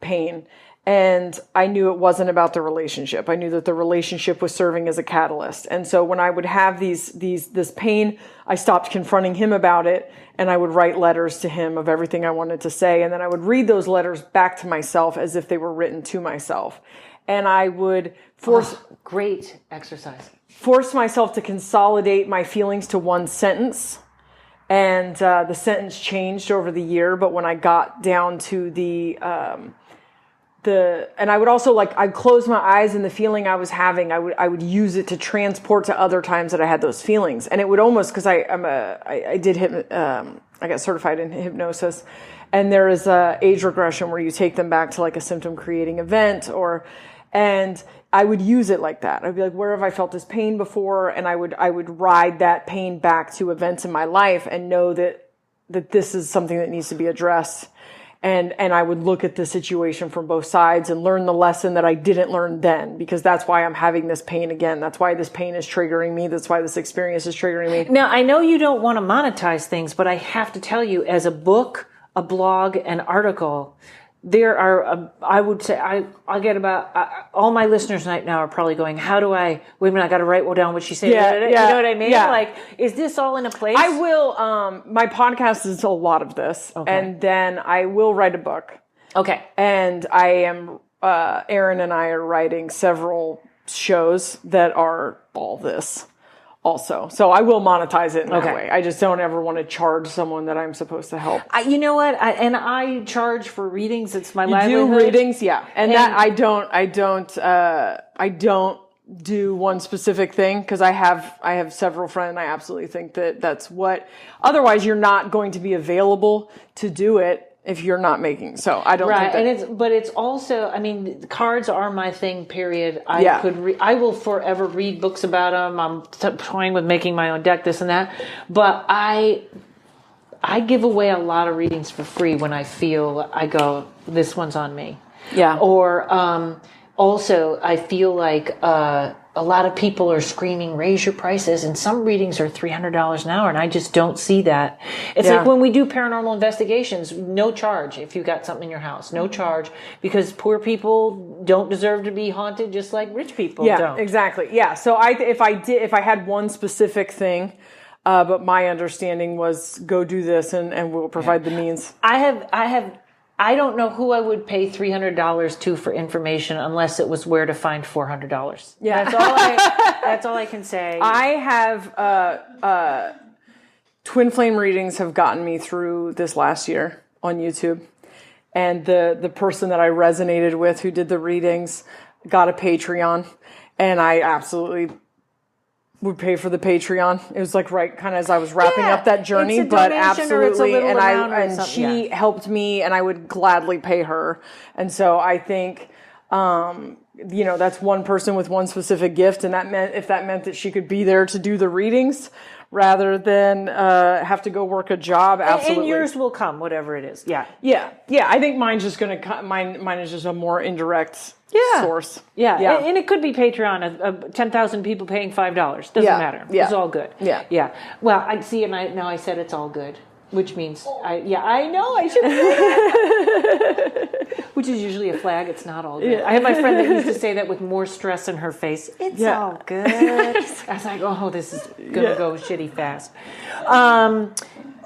Speaker 3: pain, and I knew it wasn't about the relationship. I knew that the relationship was serving as a catalyst. And so when I would have this pain, I stopped confronting him about it, and I would write letters to him of everything I wanted to say. And then I would read those letters back to myself as if they were written to myself. And I would
Speaker 2: great exercise.
Speaker 3: Force myself to consolidate my feelings to one sentence. And the sentence changed over the year. But when I got down to and I would also I'd close my eyes, and the feeling I was having, I would use it to transport to other times that I had those feelings. And it would almost, because I got certified in hypnosis. And there is age regression where you take them back to like a symptom creating event, and I would use it like that. I'd be like, where have I felt this pain before? And I would ride that pain back to events in my life and know that this is something that needs to be addressed. And I would look at the situation from both sides and learn the lesson that I didn't learn then, because that's why I'm having this pain again. That's why this pain is triggering me. That's why this experience is triggering me.
Speaker 2: Now, I know you don't want to monetize things, but I have to tell you, as a book, a blog, an article, there are, I would say, I get about, all my listeners right now are probably going, wait a minute, I got to write down what she said.
Speaker 3: Yeah,
Speaker 2: you know what I mean?
Speaker 3: Yeah.
Speaker 2: Like, is this all in a place?
Speaker 3: I will, my podcast is a lot of this, and then I will write a book.
Speaker 2: Okay.
Speaker 3: And I am, Aaron and I are writing several shows that are all this also. So I will monetize it in that way. I just don't ever want to charge someone that I'm supposed to help.
Speaker 2: You know what? I charge for readings. It's my livelihood.
Speaker 3: You do readings? Yeah. And that I don't do one specific thing, because I have several friends. I absolutely think that's what, otherwise you're not going to be available to do it if you're not making. So I don't think that.
Speaker 2: But it's also, I mean, cards are my thing, period. I will forever read books about them. I'm toying with making my own deck, this and that. But I give away a lot of readings for free when I feel, I go, this one's on me.
Speaker 3: Yeah.
Speaker 2: Or, also, I feel like, a lot of people are screaming, raise your prices, and some readings are $300 an hour, and I just don't see that. It's like when we do paranormal investigations, no charge if you got something in your house, no charge, because poor people don't deserve to be haunted just like rich people don't.
Speaker 3: Exactly. Yeah. So if I had one specific thing, but my understanding was go do this and we'll provide the means.
Speaker 2: I don't know who I would pay $300 to for information unless it was where to find $400.
Speaker 3: Yeah.
Speaker 2: That's all I can say.
Speaker 3: I have, twin flame readings have gotten me through this last year on YouTube. And the person that I resonated with who did the readings got a Patreon, and I absolutely would pay for the Patreon. It was like right kind of as I was wrapping up that journey, but absolutely. And she helped me, and I would gladly pay her. And so I think, that's one person with one specific gift. And if that meant that she could be there to do the readings rather than, have to go work a job. Absolutely.
Speaker 2: And yours will come, whatever it is. Yeah.
Speaker 3: Yeah. Yeah. I think mine's just going to come. Mine is just a more indirect source.
Speaker 2: Yeah. And it could be Patreon, 10,000 people paying $5. Doesn't matter.
Speaker 3: Yeah.
Speaker 2: It's all good.
Speaker 3: Yeah.
Speaker 2: Yeah. Well, I see, and now I said it's all good, which means, I know I should say that. Which is usually a flag. It's not all good. Yeah. I had my friend that used to say that with more stress in her face. It's all good. I was like, oh, this is going to go shitty fast.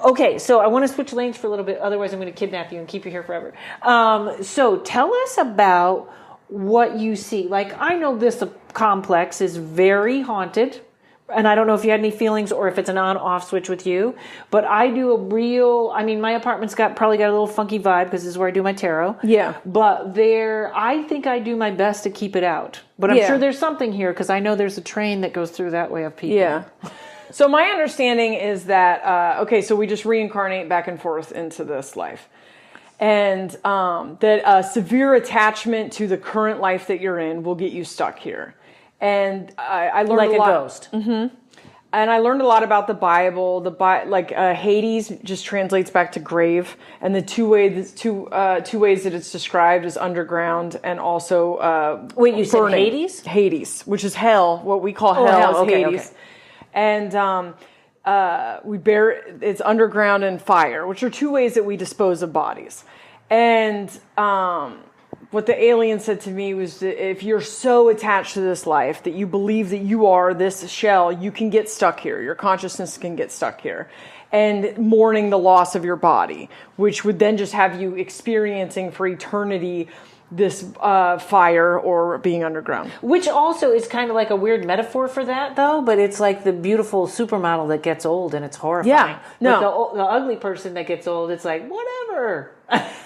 Speaker 2: Okay, so I want to switch lanes for a little bit. Otherwise, I'm going to kidnap you and keep you here forever. So tell us about what you see. Like, I know this complex is very haunted. And I don't know if you had any feelings or if it's an on-off switch with you, but I do my apartment's probably got a little funky vibe because this is where I do my tarot.
Speaker 3: Yeah.
Speaker 2: But I think I do my best to keep it out. But I'm sure there's something here because I know there's a train that goes through that way of people.
Speaker 3: Yeah. So my understanding is that, so we just reincarnate back and forth into this life. And that a severe attachment to the current life that you're in will get you stuck here. And I learned
Speaker 2: a lot. Ghost.
Speaker 3: Mm-hmm. And I learned a lot about the Bible. Hades just translates back to grave, and the two ways that it's described is underground and also
Speaker 2: wait, you
Speaker 3: burning.
Speaker 2: said Hades?
Speaker 3: Hades, which is hell. What we call hell is Hades. Okay. And it's underground and fire, which are two ways that we dispose of bodies. And what the alien said to me was that if you're so attached to this life that you believe that you are this shell, you can get stuck here. Your consciousness can get stuck here. And mourning the loss of your body, which would then just have you experiencing for eternity this fire or being underground.
Speaker 2: Which also is kind of like a weird metaphor for that, though, but it's like the beautiful supermodel that gets old and it's horrifying.
Speaker 3: Yeah, no.
Speaker 2: But the ugly person that gets old, it's like, whatever.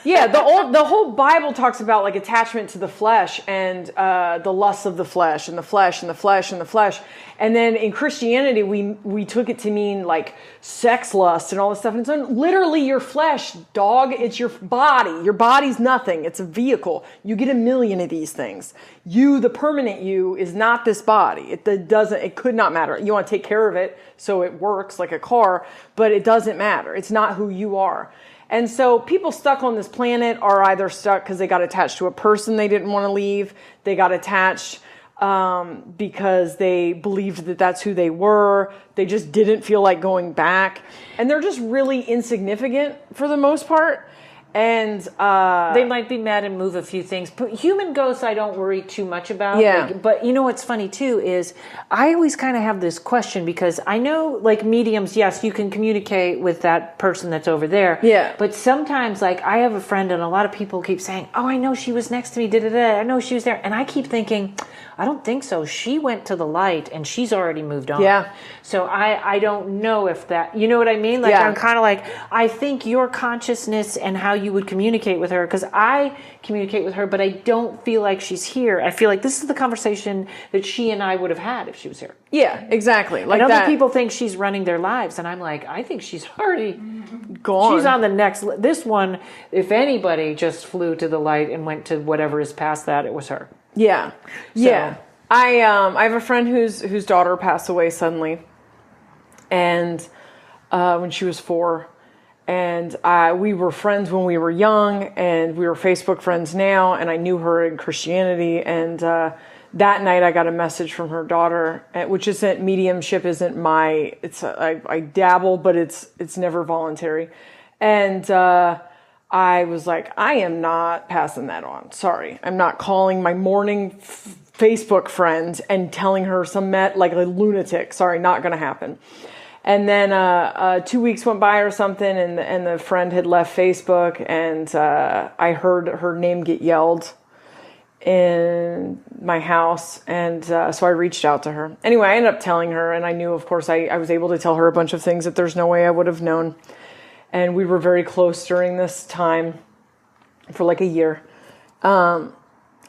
Speaker 3: Yeah, the whole Bible talks about like attachment to the flesh and the lusts of the flesh and the flesh and the flesh and the flesh. And then in Christianity, we took it to mean like sex lust and all this stuff. And it's literally your flesh, dog. It's your body. Your body's nothing. It's a vehicle. You get 1,000,000 of these things. You, the permanent you, is not this body. It could not matter. You want to take care of it so it works like a car, but it doesn't matter. It's not who you are. And so people stuck on this planet are either stuck because they got attached to a person they didn't want to leave. They got attached because they believed that that's who they were. They just didn't feel like going back. And they're just really insignificant for the most part. And
Speaker 2: they might be mad and move a few things. But human ghosts I don't worry too much about.
Speaker 3: Yeah.
Speaker 2: But you know what's funny too is I always kind of have this question because I know like mediums, yes, you can communicate with that person that's over there.
Speaker 3: Yeah.
Speaker 2: But sometimes like I have a friend and a lot of people keep saying, oh, I know she was next to me, I know she was there. And I keep thinking, I don't think so. She went to the light and she's already moved on.
Speaker 3: Yeah.
Speaker 2: So I don't know if that, you know what I mean? Like I'm kind of like, I think your consciousness and how you would communicate with her, because I communicate with her, but I don't feel like she's here. I feel like this is the conversation that she and I would have had if she was here.
Speaker 3: Yeah, exactly. Like
Speaker 2: and other people think she's running their lives, and I'm like, I think she's already
Speaker 3: gone.
Speaker 2: She's on the next. This one, if anybody just flew to the light and went to whatever is past that, it was her.
Speaker 3: Yeah, yeah. I have a friend whose daughter passed away suddenly, and when she was 4, and we were friends when we were young, and we were Facebook friends now, and I knew her in Christianity, and that night I got a message from her daughter, which isn't mediumship, isn't my, I dabble, but it's never voluntary. And, I was like, I am not passing that on. Sorry. I'm not calling my morning Facebook friend and telling her like a lunatic. Sorry, not going to happen. And then 2 weeks went by or something, and the friend had left Facebook, and I heard her name get yelled in my house, and so I reached out to her. Anyway, I ended up telling her, and I knew, of course, I was able to tell her a bunch of things that there's no way I would have known. And we were very close during this time for like a year. And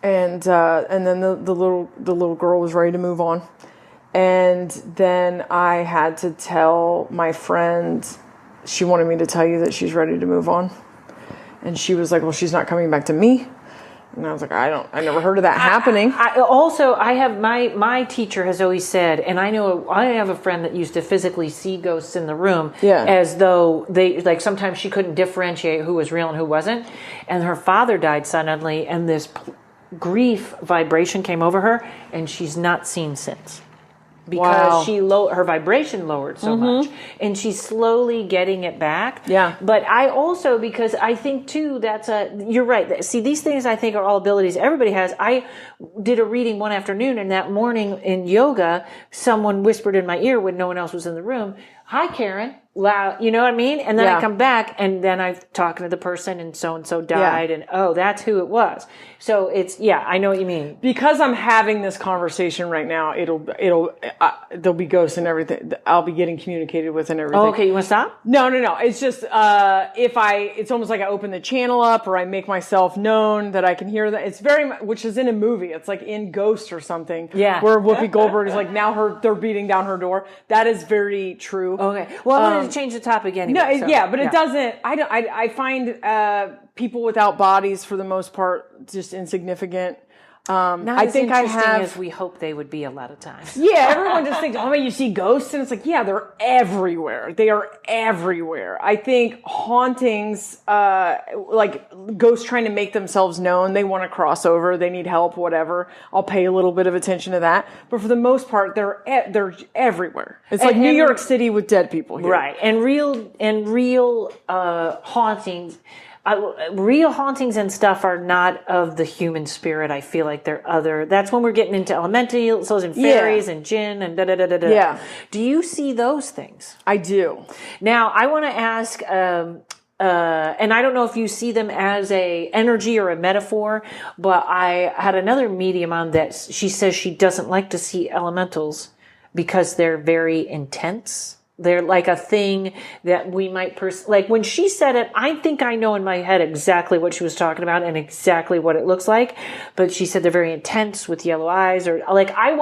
Speaker 3: then the little girl was ready to move on. And then I had to tell my friend, she wanted me to tell you that she's ready to move on. And she was like, well, she's not coming back to me. And I was like, I never heard of that happening.
Speaker 2: I have my teacher has always said, and I have a friend that used to physically see ghosts in the room, as though they, like, sometimes she couldn't differentiate who was real and who wasn't. And her father died suddenly, and this grief vibration came over her, and she's not seen since. Because her vibration lowered so much, and she's slowly getting it back.
Speaker 3: Yeah.
Speaker 2: But I also, because I think too, you're right. See, these things I think are all abilities everybody has. I did a reading one afternoon, and that morning in yoga, someone whispered in my ear when no one else was in the room, "Hi, Karen." Loud, you know what I mean? And then I come back, and then I'm talking to the person, and so died, and that's who it was. So it's, I know what you mean.
Speaker 3: Because I'm having this conversation right now, there'll be ghosts and everything. I'll be getting communicated with and everything.
Speaker 2: Oh, okay, you want to stop?
Speaker 3: No. It's just, it's almost like I open the channel up, or I make myself known that I can hear that. It's very much, which is in a movie. It's like in Ghost or something.
Speaker 2: Yeah.
Speaker 3: Where Whoopi Goldberg is like, now they're beating down her door. That is very true.
Speaker 2: Okay. Well, I wanted to change the topic anyway.
Speaker 3: No, but it doesn't. I find people without bodies for the most part just insignificant.
Speaker 2: Not as interesting as we hope they would be a lot of times.
Speaker 3: Yeah, everyone just thinks, you see ghosts, and it's like, they're everywhere. They are everywhere. I think hauntings, like ghosts trying to make themselves known, they want to cross over, they need help, whatever. I'll pay a little bit of attention to that. But for the most part, they're everywhere. It's like New York City with dead people here.
Speaker 2: Right. And real hauntings. Real hauntings and stuff are not of the human spirit. I feel like they're other. That's when we're getting into elementals and fairies and jinn and da-da-da-da-da.
Speaker 3: Yeah.
Speaker 2: Do you see those things?
Speaker 3: I do.
Speaker 2: Now, I want to ask, and I don't know if you see them as a energy or a metaphor, but I had another medium on that. She says she doesn't like to see elementals because they're very intense. They're like a thing that we might, like when she said it, I think I know in my head exactly what she was talking about and exactly what it looks like. But she said they're very intense with yellow eyes, or like, I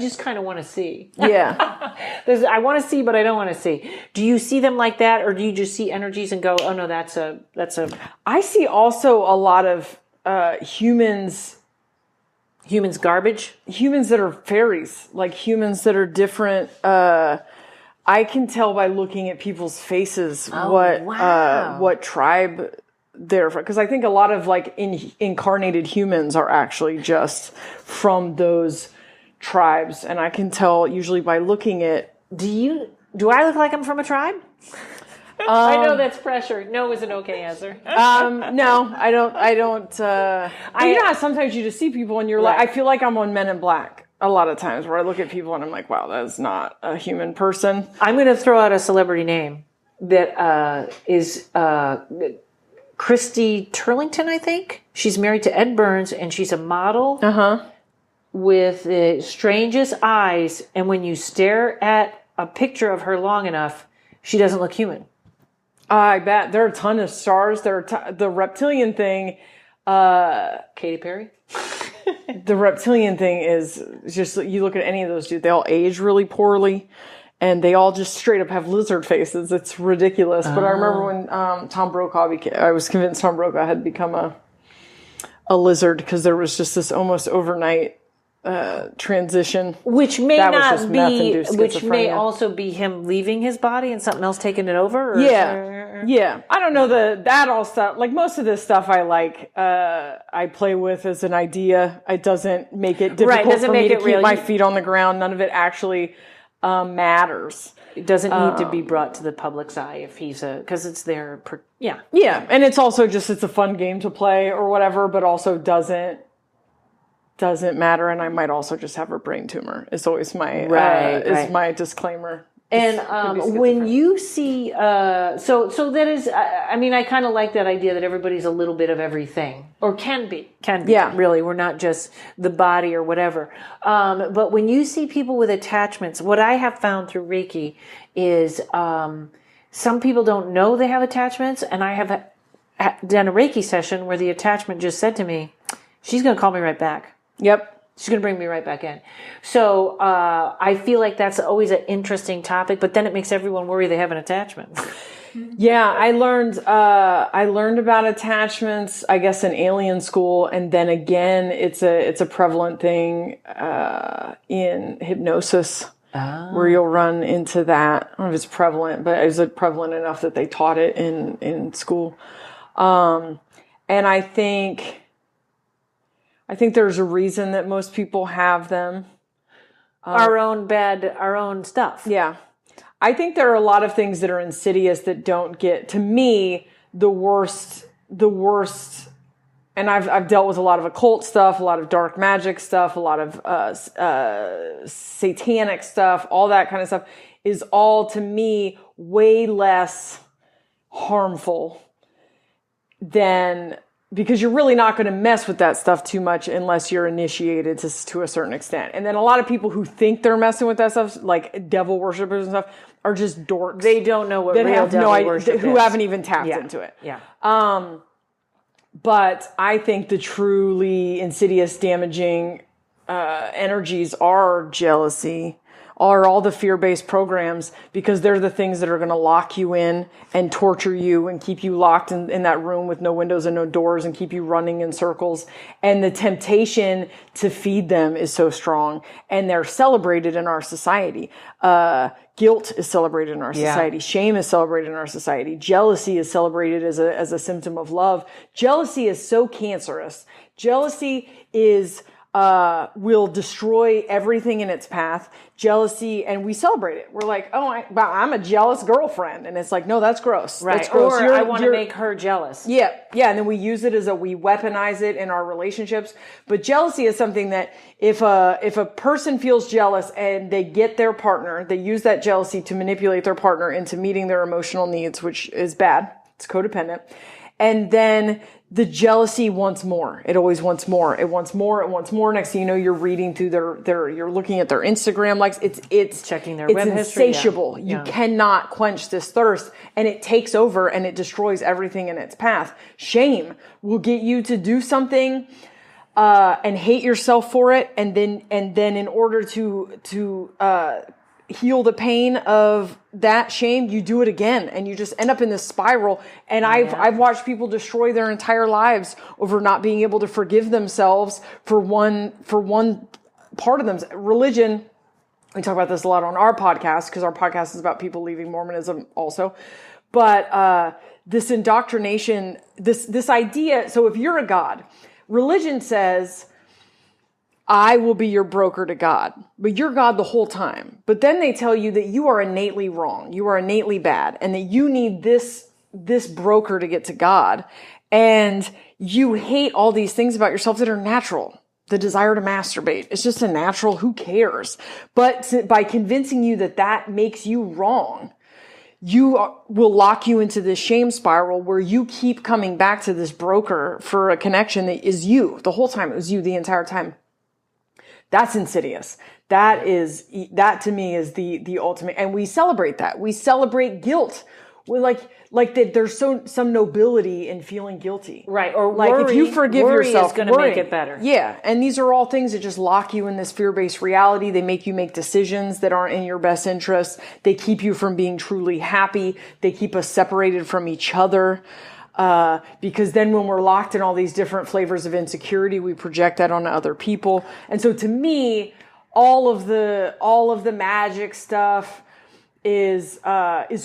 Speaker 2: just kind of want to see.
Speaker 3: Yeah.
Speaker 2: I want to see, but I don't want to see. Do you see them like that? Or do you just see energies and go, oh no, that's a.
Speaker 3: I see also a lot of, humans
Speaker 2: garbage? Humans
Speaker 3: that are fairies, like humans that are different, I can tell by looking at people's faces what tribe they're from. Because I think a lot of like incarnated humans are actually just from those tribes, and I can tell usually by looking at.
Speaker 2: Do I look like I'm from a tribe? I know that's pressure. No is an okay answer.
Speaker 3: No, I don't. Sometimes you just see people and you're like, I feel like I'm on Men in Black. A lot of times where I look at people and I'm like, wow, that is not a human person.
Speaker 2: I'm going to throw out a celebrity name that is Christy Turlington, I think. She's married to Ed Burns, and she's a model with the strangest eyes. And when you stare at a picture of her long enough, she doesn't look human.
Speaker 3: I bet. There are a ton of stars. The reptilian thing.
Speaker 2: Katy Perry?
Speaker 3: The reptilian thing is just, you look at any of those dudes, they all age really poorly, and they all just straight up have lizard faces. It's ridiculous. But I remember when Tom Brokaw I was convinced Tom Brokaw had become a lizard, because there was just this almost overnight transition,
Speaker 2: which may also be him leaving his body and something else taking it over. Or
Speaker 3: Yeah. I don't know that all stuff. Like most of this stuff I play with as an idea. It doesn't make it difficult for me to keep my feet on the ground. None of it actually matters.
Speaker 2: It doesn't need to be brought to the public's eye if he's because it's their,
Speaker 3: Yeah. And it's also just, it's a fun game to play or whatever, but also doesn't matter. And I might also just have a brain tumor. It's always my, my disclaimer.
Speaker 2: And when you see, so that is, I mean, I kind of like that idea that everybody's a little bit of everything, or can be, really. We're not just the body or whatever. But when you see people with attachments, what I have found through Reiki is some people don't know they have attachments, and I have done a Reiki session where the attachment just said to me, she's going to call me right back.
Speaker 3: Yep.
Speaker 2: She's going to bring me right back in. So I feel like that's always an interesting topic, but then it makes everyone worry they have an attachment.
Speaker 3: Yeah, I learned about attachments, I guess, in alien school, and then again, it's a prevalent thing in hypnosis, where you'll run into that. I don't know if it's prevalent, but is it prevalent enough that they taught it in school? And I think there's a reason that most people have them.
Speaker 2: Our own stuff.
Speaker 3: Yeah. I think there are a lot of things that are insidious that don't get, to me, the worst, and I've dealt with a lot of occult stuff, a lot of dark magic stuff, a lot of satanic stuff, all that kind of stuff is all, to me, way less harmful than, because you're really not going to mess with that stuff too much unless you're initiated to a certain extent. And then a lot of people who think they're messing with that stuff, like devil worshippers and stuff, are just dorks.
Speaker 2: They don't know what real devil worship is.
Speaker 3: Who haven't even tapped into it.
Speaker 2: Yeah.
Speaker 3: But I think the truly insidious, damaging energies are jealousy, are all the fear-based programs, because they're the things that are going to lock you in and torture you and keep you locked in that room with no windows and no doors and keep you running in circles. And the temptation to feed them is so strong, and they're celebrated in our society. Guilt is celebrated in our society. Shame is celebrated in our society. Jealousy is celebrated as a symptom of love. Jealousy is so cancerous. Jealousy is will destroy everything in its path. Jealousy, and we celebrate it. We're like, oh, I'm a jealous girlfriend. And it's like, no, that's gross.
Speaker 2: Right.
Speaker 3: That's gross.
Speaker 2: Or I want to make her jealous.
Speaker 3: Yeah. Yeah. And then we use it we weaponize it in our relationships. But jealousy is something that if a person feels jealous and they get their partner, they use that jealousy to manipulate their partner into meeting their emotional needs, which is bad. It's codependent. And then the jealousy wants more. It always wants more. It wants more. It wants more. Next thing you know, you're reading through you're looking at their Instagram likes. It's
Speaker 2: checking their web history. It's
Speaker 3: insatiable. Yeah. You cannot quench this thirst, and it takes over and it destroys everything in its path. Shame will get you to do something and hate yourself for it, and then in order to heal the pain of that shame, you do it again, and you just end up in this spiral. And I've watched people destroy their entire lives over not being able to forgive themselves for one part of them. Religion, we talk about this a lot on our podcast, because our podcast is about people leaving Mormonism also. But this indoctrination, this idea, so if you're a god, religion says, I will be your broker to God, but you're God the whole time. But then they tell you that you are innately wrong, you are innately bad, and that you need this broker to get to God. And you hate all these things about yourself that are natural. The desire to masturbate, it's just a natural, who cares? But by convincing you that makes you wrong, you will lock you into this shame spiral where you keep coming back to this broker for a connection that is you the whole time. It was you the entire time. That's insidious. That to me is the ultimate. And we celebrate that. We celebrate guilt. We're like that there's some nobility in feeling guilty.
Speaker 2: Right. Or
Speaker 3: like
Speaker 2: worry,
Speaker 3: if you forgive yourself,
Speaker 2: is going to make it better.
Speaker 3: Yeah. And these are all things that just lock you in this fear-based reality. They make you make decisions that aren't in your best interest. They keep you from being truly happy. They keep us separated from each other. Because then when we're locked in all these different flavors of insecurity, we project that onto other people. And so to me, all of the magic stuff, is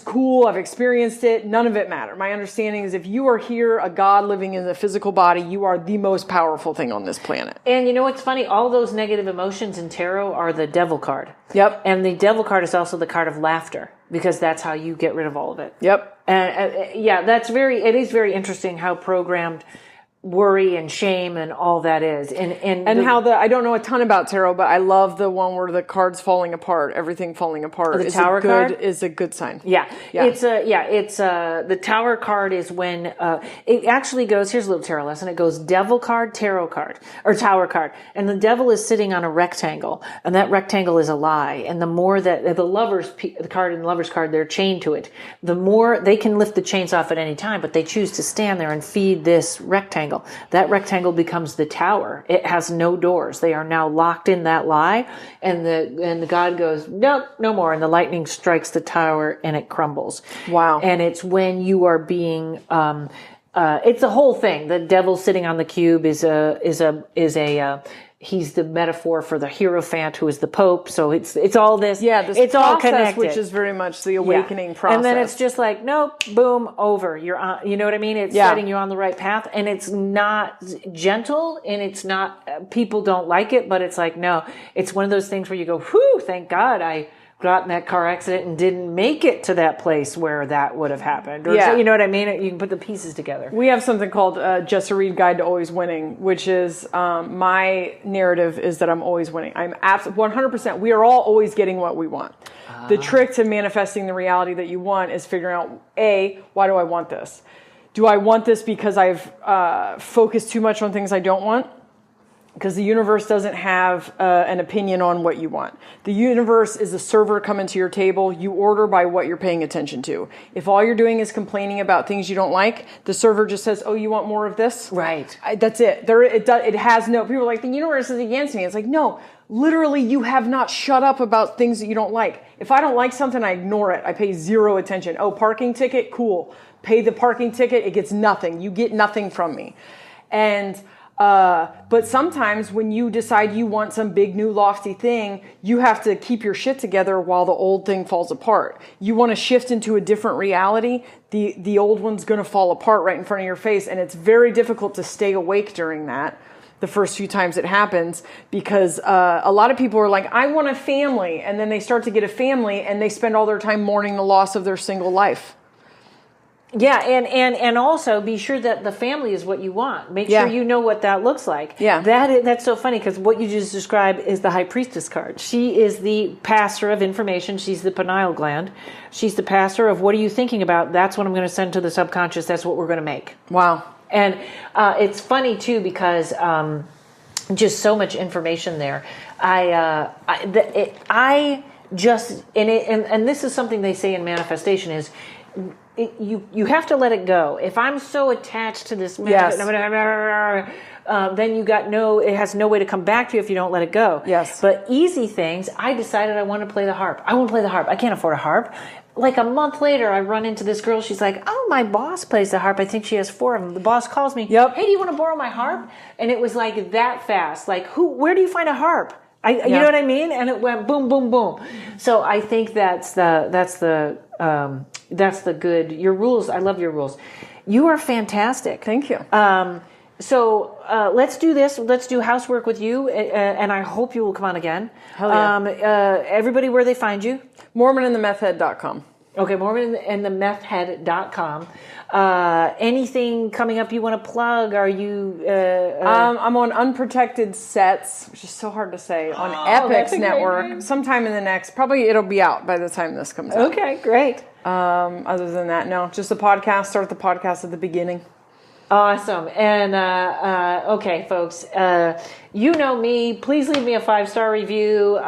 Speaker 3: cool. I've experienced it. None of it matter. My understanding is if you are here, a God living in a physical body, you are the most powerful thing on this planet.
Speaker 2: And you know what's funny? All those negative emotions in tarot are the devil card.
Speaker 3: Yep.
Speaker 2: And the devil card is also the card of laughter, because that's how you get rid of all of it.
Speaker 3: Yep.
Speaker 2: And it is very interesting how programmed worry and shame and all that is.
Speaker 3: I don't know a ton about tarot, but I love the one where the cards falling apart, everything falling apart.
Speaker 2: The Tower card
Speaker 3: is a good sign.
Speaker 2: Yeah. It's the Tower card is when it actually goes, here's a little tarot lesson. It goes devil card, tarot card, or tower card. And the devil is sitting on a rectangle, and that rectangle is a lie. And the more that the card and the lover's card, they're chained to it. The more they can lift the chains off at any time, but they choose to stand there and feed this rectangle. That rectangle becomes the tower. It has no doors. They are now locked in that lie, and the God goes, nope, no more. And the lightning strikes the tower and it crumbles.
Speaker 3: Wow.
Speaker 2: And it's when you are being, it's a whole thing. The devil sitting on the cube is he's the metaphor for the Hierophant, who is the Pope. So it's all this.
Speaker 3: Yeah,
Speaker 2: it's all connected,
Speaker 3: which is very much the awakening process.
Speaker 2: And then it's just like, nope, boom, over. You're on. You know what I mean? It's setting you on the right path, and it's not gentle, and it's not. People don't like it, but it's like, no, it's one of those things where you go, whew, thank God I got in that car accident and didn't make it to that place where that would have happened. Or so, you know what I mean? You can put the pieces together.
Speaker 3: We have something called Jessa Reed Guide to Always Winning, which is my narrative is that I'm always winning. I'm 100%. We are all always getting what we want. The trick to manifesting the reality that you want is figuring out, A, why do I want this? Do I want this because I've focused too much on things I don't want? Because the universe doesn't have an opinion on what you want. The universe is a server coming to your table. You order by what you're paying attention to. If all you're doing is complaining about things you don't like, the server just says, oh, you want more of this?
Speaker 2: Right.
Speaker 3: That's it. It has no, people are like, the universe is against me. It's like, no, literally you have not shut up about things that you don't like. If I don't like something, I ignore it. I pay zero attention. Oh, parking ticket? Cool. Pay the parking ticket. It gets nothing. You get nothing from me. But sometimes when you decide you want some big new lofty thing, you have to keep your shit together while the old thing falls apart. You want to shift into a different reality. The old one's going to fall apart right in front of your face. And it's very difficult to stay awake during that, the first few times it happens, because a lot of people are like, I want a family. And then they start to get a family and they spend all their time mourning the loss of their single life.
Speaker 2: Yeah, and also be sure that the family is what you want. Make sure you know what that looks like.
Speaker 3: Yeah.
Speaker 2: That's so funny, because what you just described is the High Priestess card. She is the passer of information. She's the pineal gland. She's the passer of what are you thinking about? That's what I'm going to send to the subconscious. That's what we're going to make.
Speaker 3: Wow.
Speaker 2: And it's funny, too, because just so much information there. And this is something they say in manifestation is, you have to let it go. If I'm so attached to this, then it has no way to come back to you if you don't let it go.
Speaker 3: Yes.
Speaker 2: But easy things, I decided I want to play the harp. I want to play the harp. I can't afford a harp. Like a month later, I run into this girl. She's like, oh, my boss plays the harp. I think she has 4 of them. The boss calls me.
Speaker 3: Yep.
Speaker 2: Hey, do you want to borrow my harp? And it was like that fast. Like, where do you find a harp? You know what I mean? And it went boom, boom, boom. So I think that's the good, your rules. I love your rules. You are fantastic.
Speaker 3: Thank you.
Speaker 2: So let's do this. Let's do housework with you. And I hope you will come on again.
Speaker 3: Hell yeah.
Speaker 2: Everybody, where they find you?
Speaker 3: MormonandTheMethhead.com.
Speaker 2: Okay, MormonandTheMethhead.com. Anything coming up you want to plug? Are you...
Speaker 3: I'm on Unprotected Sets, which is so hard to say, on Epix Network. Sometime in the next... Probably it'll be out by the time this comes out.
Speaker 2: Okay, great.
Speaker 3: Other than that, no. Just the podcast. Start the podcast at the beginning.
Speaker 2: Awesome. And, okay, folks, you know me. Please leave me a 5-star review.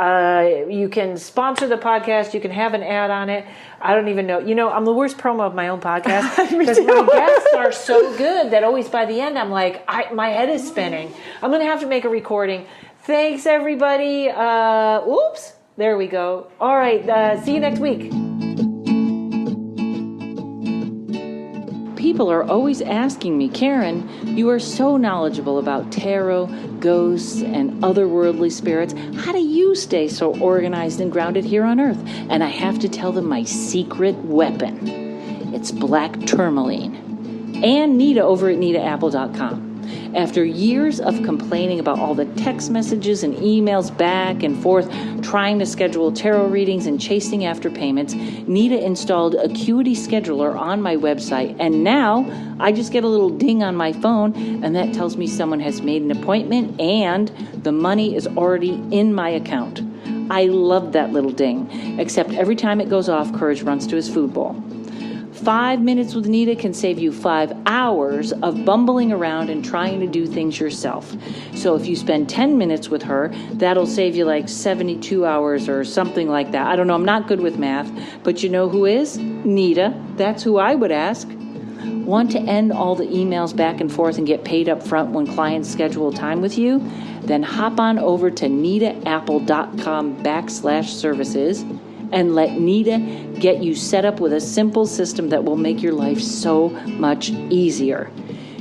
Speaker 2: You can sponsor the podcast. You can have an ad on it. I don't even know. You know, I'm the worst promo of my own podcast because my guests are so good that always by the end, I'm like, my head is spinning. I'm going to have to make a recording. Thanks, everybody. Oops. There we go. All right. See you next week. People are always asking me, Karen, you are so knowledgeable about tarot, ghosts and otherworldly spirits. How do you stay so organized and grounded here on Earth? And I have to tell them my secret weapon. It's black tourmaline. And Nita over at nitaapple.com. After years of complaining about all the text messages and emails back and forth, trying to schedule tarot readings and chasing after payments, Nita installed Acuity Scheduler on my website, and now I just get a little ding on my phone, and that tells me someone has made an appointment and the money is already in my account. I love that little ding, except every time it goes off, Courage runs to his food bowl. 5 minutes with Nita can save you 5 hours of bumbling around and trying to do things yourself. So if you spend 10 minutes with her, that'll save you like 72 hours or something like that. I don't know, I'm not good with math, but you know who is? Nita. That's who I would ask. Want to end all the emails back and forth and get paid up front when clients schedule time with you? Then hop on over to nitaapple.com/services and let Nita get you set up with a simple system that will make your life so much easier.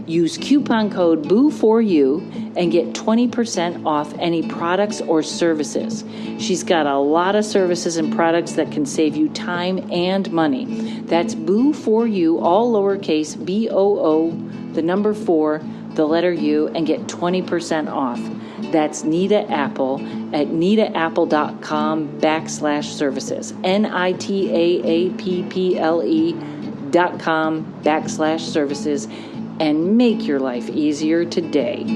Speaker 2: Use coupon code BOO4U and get 20% off any products or services. She's got a lot of services and products that can save you time and money. That's BOO4U, all lowercase, BOO, the number 4, the letter U, and get 20% off. That's Nita Apple at nitaapple.com/services. nitaapple.com/services, and make your life easier today.